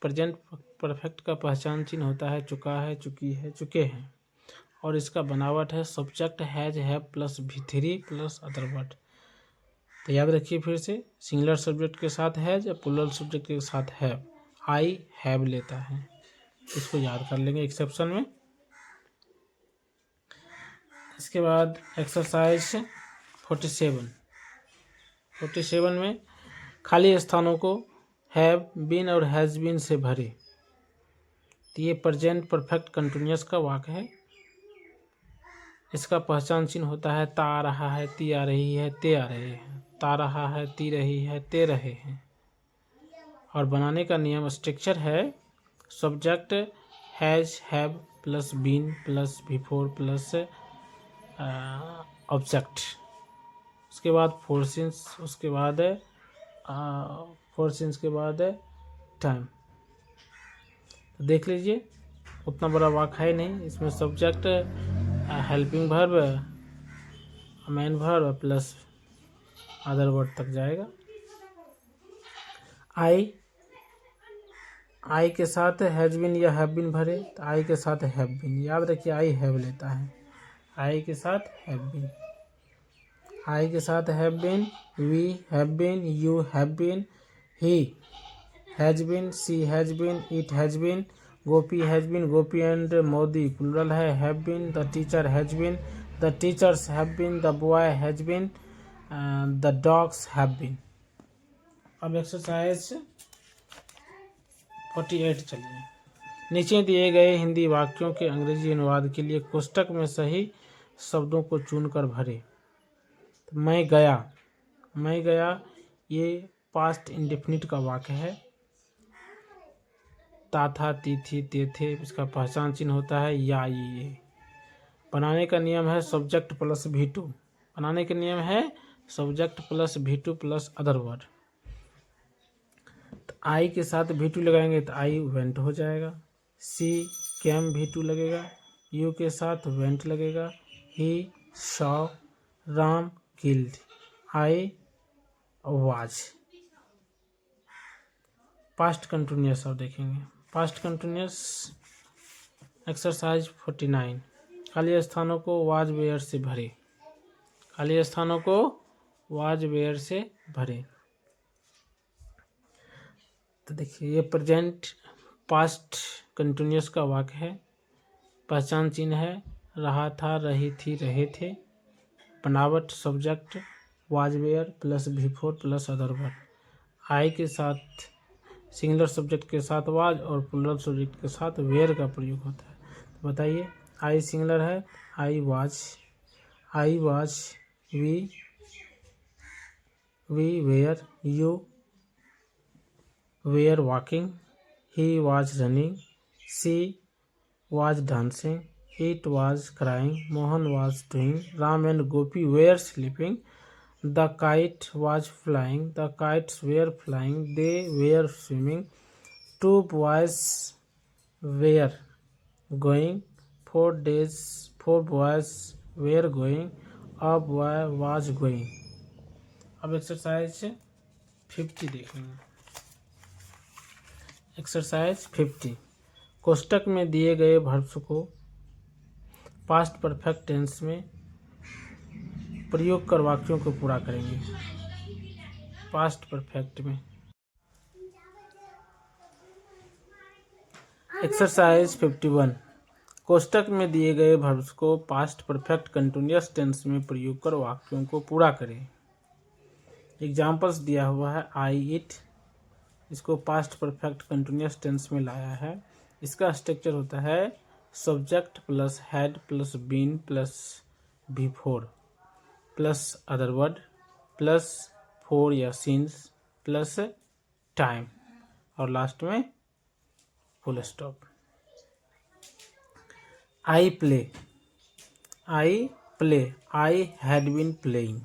Present perfect का पहचान चिन्ह होता है चुका है, चुकी है, चुके हैं, और इसका बनावट है subject has have plus V3 plus other word. तो याद रखिए फिर से, सिंगुलर सब्जेक्ट के साथ हैज या प्लुरल सब्जेक्ट के साथ हैव, आई हैव लेता है, इसको याद कर लेंगे एक्सेप्शन में। इसके बाद एक्सरसाइज 47 में खाली स्थानों को हैव बीन और हैज़ बीन से भरे। तो ये प्रेजेंट परफेक्ट कंटिन्यूअस का वाक्य है। इसका पहचान चिन्ह होता है ता आ रहा है, ती आ रही है, ते आ रहे हैं, ता रहा है, ती रही है, ते रहे हैं। और बनाने का नियम स्ट्रक्चर है subject has have plus been plus V4 plus object. उसके बाद फोर्सिंस, उसके बाद है फोर्सिंस के बाद है टाइम। तो देख लीजिए, उतना बड़ा वाक्य है नहीं, इसमें subject helping verb main verb plus other word तक जाएगा। आई के साथ हैज बीन या हैव बीन भरे, तो आई के साथ हैव बीन, याद रखिए आई हैव लेता है, आई के साथ हैव बीन, आई के साथ have been, we have been, you have been, he has been, she has been, it has been, Gopi has been, Gopi and Modi plural है, have been, the teacher has been, the teachers have been, the boy has been, the dogs have been. अब exercise 48 चलिए। नीचे दिए गए हिंदी वाक्यों के अंग्रेजी अनुवाद के लिए कोष्टक में सही शब्दों को चुनकर भरे। तो मैं गया ये पास्ट इंडेफिनिट का वाक्य है। ता था, ती थी, ते थे, इसका पहचान चिन्ह होता है या ये। बनाने का नियम है सब्जेक्ट प्लस V2, बनाने के नियम है subject plus V2 plus other word. तो आई के साथ V2 लगाएंगे तो आई वेंट हो जाएगा, सी कैम V2 लगेगा, यू के साथ वेंट लगेगा, he saw, Ram killed, I was. Past continuous अब देखेंगे। Past continuous exercise 49। खाली स्थानों को वाज वेयर से भरे, खाली स्थानों को वाज वेयर से भरे। तो देखिए ये प्रेजेंट पास्ट कंटिन्यूअस का वाक्य है। पहचान चिन्ह है रहा था, रही थी, रहे थे। बनावट subject was where plus V4 plus other word. I के साथ सिंगुलर सब्जेक्ट के साथ वाज और प्लूरल सब्जेक्ट के साथ वेयर का प्रयोग होता है। तो बताइए, आई सिंगुलर है, I was, we were, you were walking, he was running, she was dancing, it was crying, Mohan was doing, Ram and Gopi were sleeping, the kite was flying, the kites were flying, they were swimming, two boys were going, 4 boys were going, a boy was going। अब exercise 50 देखेंगे। Exercise 50। कोष्टक में दिए गए verbs को past perfect tense में प्रयोग कर वाक्यों को पूरा करेंगे। पास्ट परफेक्ट में एक्सरसाइज 51। कोष्टक में दिए गए वर्ब्स को पास्ट परफेक्ट कंटिन्यूअस टेंस में प्रयोग कर वाक्यों को पूरा करें। एग्जाम्पल्स दिया हुआ है आई इट, इसको पास्ट परफेक्ट कंटिन्यूअस टेंस में लाया है। इसका स्ट्रक्चर होता है subject plus had plus been plus V4 plus other word plus for या सिंस प्लस टाइम और लास्ट में full stop. I play, I had been playing.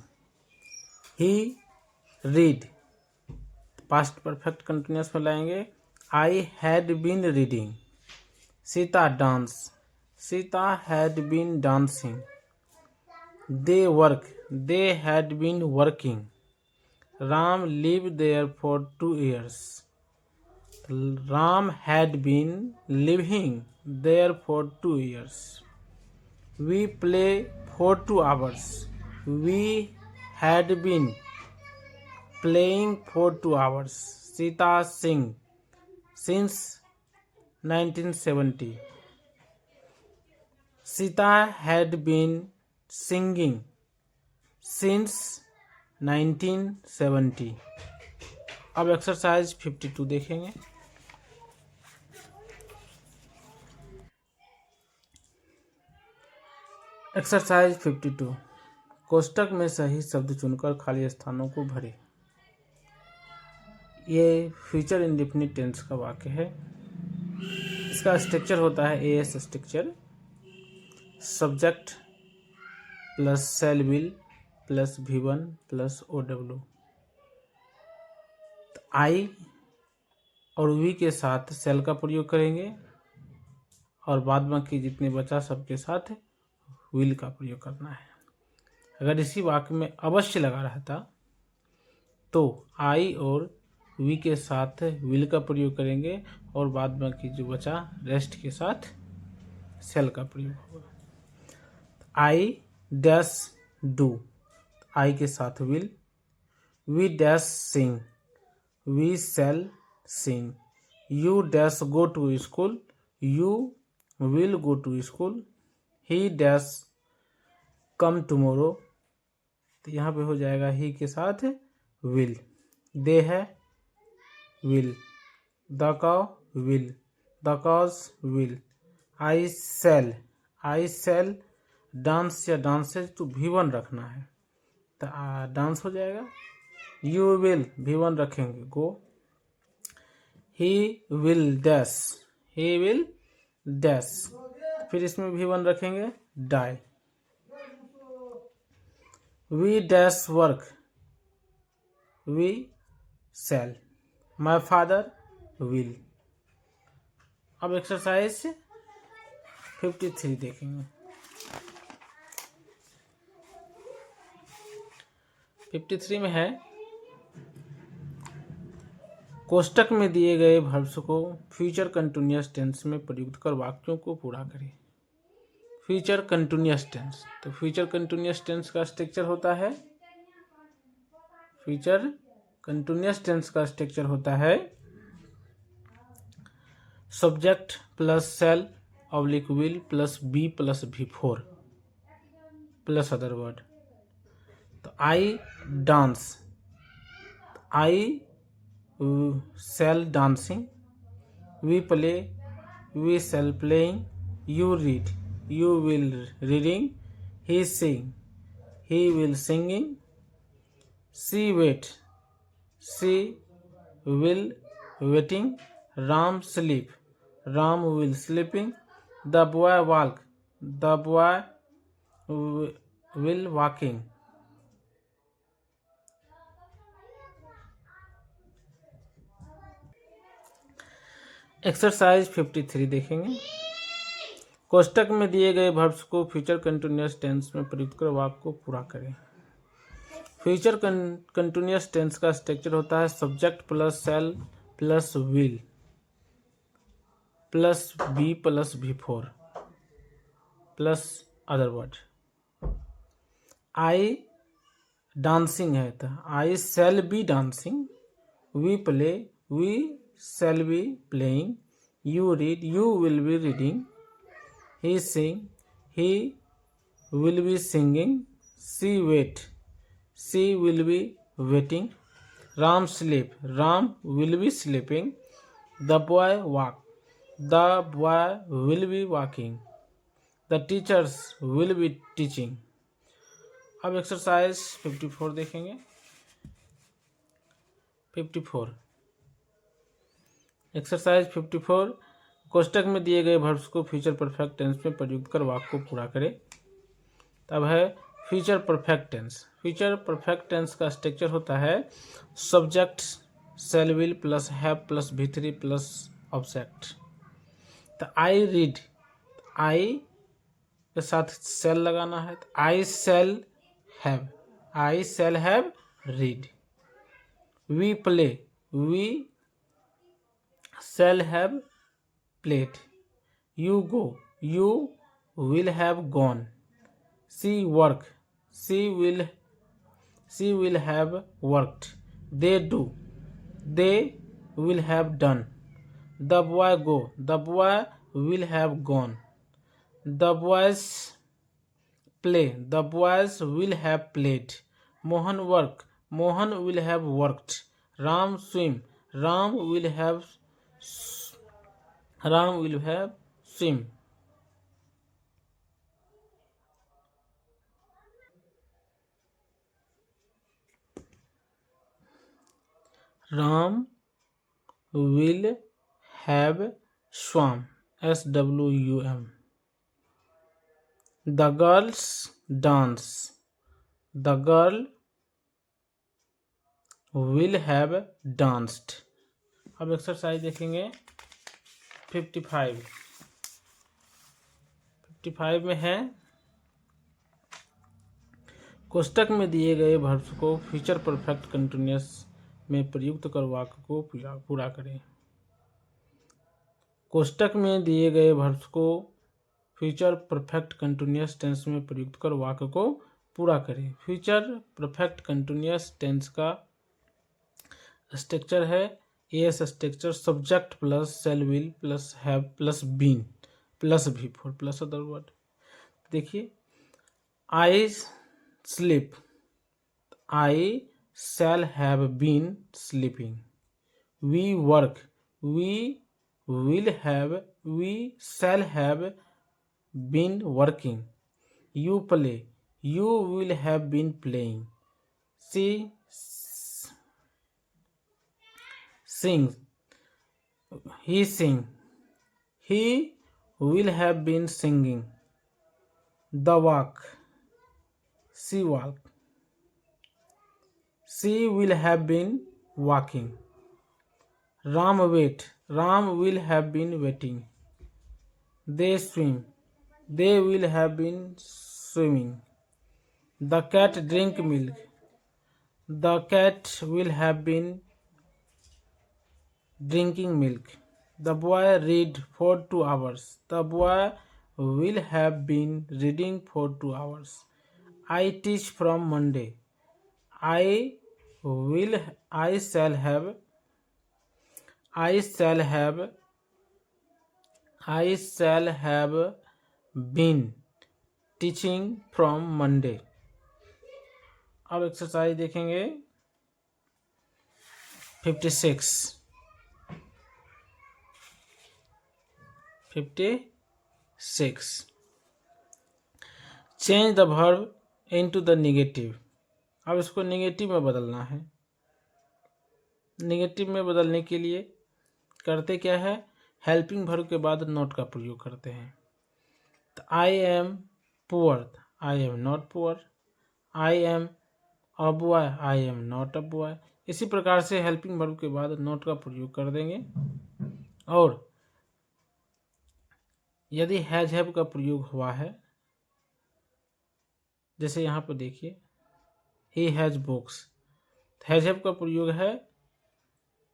He read, past perfect continuous में लाएंगे I had been reading. Sita dance, Sita had been dancing. They work, they had been working. Ram live there for 2 years, Ram had been living there for 2 years। We play for 2 hours, we had been playing for 2 hours। Sita sing since 1970। Sita had been singing since 1970। अब exercise 52 देखेंगे। Exercise 52। कोष्टक में सही शब्द चुनकर खाली स्थानों को भरें। ये फ्यूचर इंडेफिनिट टेंस का वाक्य है। इसका स्ट्रक्चर होता है as structure, subject plus shall will plus V1 plus OW। आई और वी के साथ सेल का प्रयोग करेंगे और बाद बाकी जितने बचा सबके साथ विल का प्रयोग करना है। अगर इसी वाक्य में अवश्य लगा रहता तो आई और वी के साथ विल का प्रयोग करेंगे और बाद बाकी जो बचा रेस्ट के साथ सेल का प्रयोग होगा। आई डैश डू, आई के साथ will. We dash sing, we shall sing. You dash go to school, you will go to school. He dash come tomorrow, तो यहाँ पे हो जाएगा ही के साथ विल। दे है will, the cow will, the cows will. I shall dance या dances तो V1 रखना है तो डांस हो जाएगा। यू विल V1 रखेंगे go. He will dash, he will dash, फिर इसमें V1 रखेंगे die. We dash work, we shall. My father will. अब एक्सरसाइज 53 देखेंगे। 53 में है कोष्टक में दिए गए वर्ब्स को फ्यूचर कंटिन्यूअस टेंस में प्रयुक्त कर वाक्यों को पूरा करें। फ्यूचर कंटिन्यूअस टेंस, तो फ्यूचर कंटिन्यूअस टेंस का स्ट्रक्चर होता है, फ्यूचर कंटिन्यूअस टेंस का स्ट्रक्चर होता है subject plus shall oblique will plus be plus V4 plus other word. तो I dance, I shall dancing. We play, we shall playing. You read, you will reading। he sing, he will singing। she wait, she will waiting। ram sleep, ram will sleeping। the boy walk, the boy will walking। Exercise 53 देखेंगे। कोष्टक में दिए गए verbs को future continuous tense में प्रयुक्त कर वाक्य को पूरा करें। फ्यूचर कंटिन्यूअस टेंस का स्ट्रक्चर होता है subject plus shall plus will plus be plus V4 plus other word. I dancing है तो I shall be dancing. We play, we shall be playing. You read, you will be reading. he sing, he will be singing। she wait, she will be waiting। ram sleep, ram will be sleeping। the boy walk, the boy will be walking। the teachers will be teaching। अब exercise 54 देखेंगे। 54 exercise 54 कोष्टक में दिए गए verbs को future perfect tense में प्रयुक्त कर वाक्य को पूरा करें। तब है future perfect tense. Future perfect tense का स्ट्रक्चर होता है subject shall will plus have plus V3 plus object. तो आई रीड, आई के साथ सेल लगाना है तो I shall have, I shall have read. We play, we shall have played। you go, you will have gone। she work, she will have worked। they do, they will have done। the boy go, the boy will have gone। the boys play, the boys will have played। mohan work, mohan will have worked। ram swim, ram will have swim। Ram will have swam, SWM। the girls dance, the girl will have danced. अब exercise देखेंगे 55 में है, कोष्टक में दिए गए verbs को future perfect continuous में प्रयुक्त कर वाक्य को पूरा करें। कोष्टक में दिए गए वर्ब्स को फ्यूचर परफेक्ट कंटिन्यूअस टेंस में प्रयुक्त कर वाक्य को पूरा करें। फ्यूचर परफेक्ट कंटिन्यूअस टेंस का स्ट्रक्चर है as structure, subject plus shall will plus have plus been plus V four plus other word. देखिए, I sleep, I shall have been sleeping. We work, we will have, we shall have been working. You play, you will have been playing. She sings, he sing, he will have been singing. The walk, she walk, she will have been walking. Ram wait, Ram will have been waiting. They swim, they will have been swimming. The cat drink milk, the cat will have been drinking milk. The boy read for 2 hours, the boy will have been reading for 2 hours. I teach from Monday, I shall have been teaching from Monday. अब exercise देखेंगे 56। Change the verb into the negative. अब इसको negative में बदलना है। Negative में बदलने के लिए करते क्या है, हेल्पिंग वर्ब के बाद नॉट का प्रयोग करते हैं। तो I am poor, I am not poor. I am a boy, I am not a boy. इसी प्रकार से हेल्पिंग वर्ब के बाद नॉट का प्रयोग कर देंगे। और यदि हैज हैव का प्रयोग हुआ है, जैसे यहाँ पर देखिए he has books, has have का प्रयोग है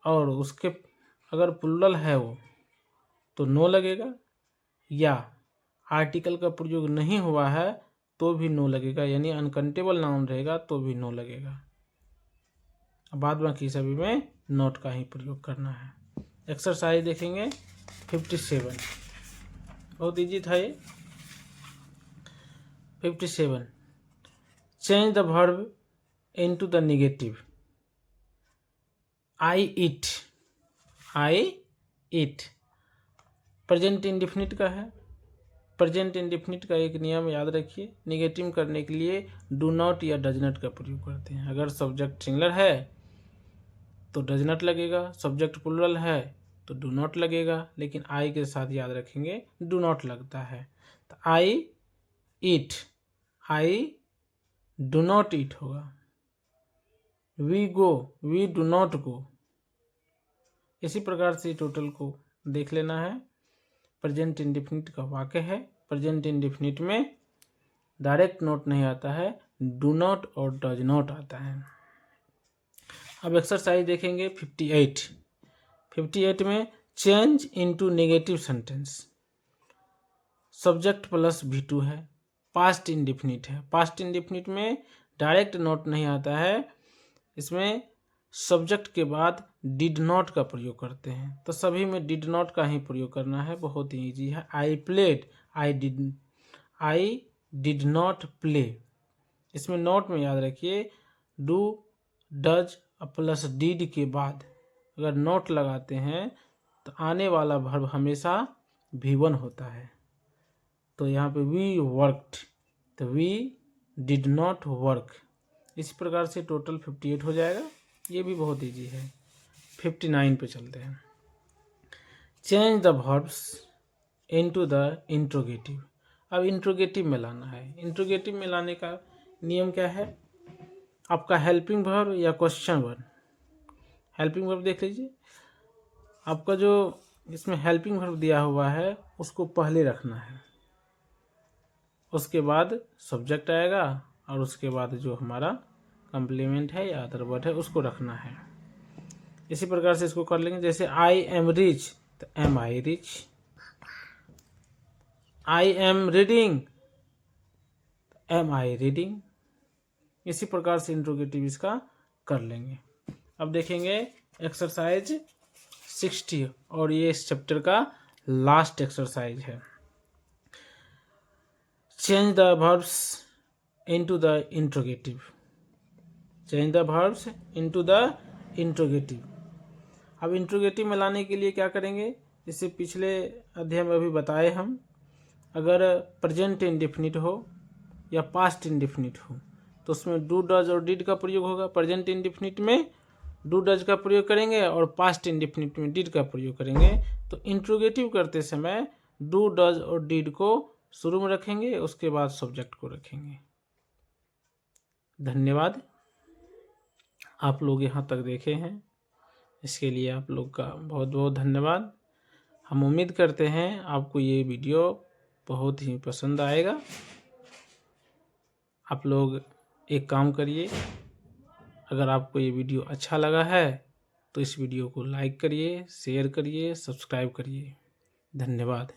और उसके अगर प्लूरल है वो तो नो लगेगा, या आर्टिकल का प्रयोग नहीं हुआ है तो भी नो लगेगा, यानी अनकाउंटेबल नाउन रहेगा तो भी नो लगेगा। बाद बाकी सभी में नोट का ही प्रयोग करना है। एक्सरसाइज देखेंगे 57, बहुत इजी था ये। 57 change the verb into the negative. I eat, I eat present indefinite का है। प्रेजेंट इंडेफिनिट का एक नियम याद रखिए, नेगेटिव करने के लिए डू नॉट या डज नॉट का प्रयोग करते हैं। अगर सब्जेक्ट सिंगुलर है तो डज नॉट लगेगा, सब्जेक्ट प्लूरल है तो डू नॉट लगेगा, लेकिन आई के साथ याद रखेंगे डू नॉट लगता है। तो आई ईट, आई डू नॉट ईट होगा। We go, we do not go. इसी प्रकार से टोटल को देख लेना है। प्रेजेंट इंडेफिनिट का वाक्य है, प्रेजेंट इंडेफिनिट में डायरेक्ट नोट नहीं आता है, डू नॉट और डज नॉट आता है। अब एक्सरसाइज देखेंगे 58 में change into negative sentence. Subject plus V2 है, पास्ट इंडेफिनिट है। पास्ट इंडेफिनिट में डायरेक्ट नोट नहीं आता है, इसमें सब्जेक्ट के बाद डिड नॉट का प्रयोग करते हैं। तो सभी में डिड नॉट का ही प्रयोग करना है, बहुत ही ईजी है। I played, I did not play. इसमें नॉट में याद रखिए डू डज प्लस डिड के बाद अगर नॉट लगाते हैं तो आने वाला वर्ब हमेशा V1 होता है। तो यहाँ पे वी वर्कड, तो वी डिड नॉट वर्क। इसी प्रकार से टोटल 58 हो जाएगा। ये भी बहुत इजी है। 59 पे चलते हैं। Change the verbs into the interrogative. अब इंट्रोगेटिव में लाना है। इंट्रोगेटिव में लाने का नियम क्या है, आपका हेल्पिंग वर्ब या क्वेश्चन वर्ब। हेल्पिंग वर्ब देख लीजिए, आपका जो इसमें हेल्पिंग वर्ब दिया हुआ है उसको पहले रखना है, उसके बाद सब्जेक्ट आएगा और उसके बाद जो हमारा कम्प्लीमेंट है या अदर वर्ड है उसको रखना है। इसी प्रकार से इसको कर लेंगे। जैसे आई एम रिच तो am I rich, I am reading am I reading. इसी प्रकार से इंट्रोगेटिव इसका कर लेंगे। अब देखेंगे एक्सरसाइज 60 और ये इस चैप्टर का लास्ट एक्सरसाइज है। Change the verbs into the interrogative. Change the verbs into the interrogative. अब इंट्रोगेटिव में लाने के लिए क्या करेंगे, जैसे पिछले अध्याय में अभी बताए हम, अगर प्रेजेंट इंडेफिनिट हो या पास्ट इंडेफिनिट हो तो उसमें डू डज और डिड का प्रयोग होगा। प्रेजेंट इंडेफिनिट में डू डज का प्रयोग करेंगे और पास्ट इंडेफिनिट में डिड का प्रयोग करेंगे। तो इंट्रोगेटिव करते समय डू डज और डिड को शुरू में रखेंगे, उसके बाद सब्जेक्ट को रखेंगे। धन्यवाद, आप लोग यहाँ तक देखे हैं, इसके लिए आप लोग का बहुत बहुत धन्यवाद। हम उम्मीद करते हैं आपको ये वीडियो बहुत ही पसंद आएगा। आप लोग एक काम करिए, अगर आपको ये वीडियो अच्छा लगा है तो इस वीडियो को लाइक करिए, शेयर करिए, सब्सक्राइब करिए। धन्यवाद।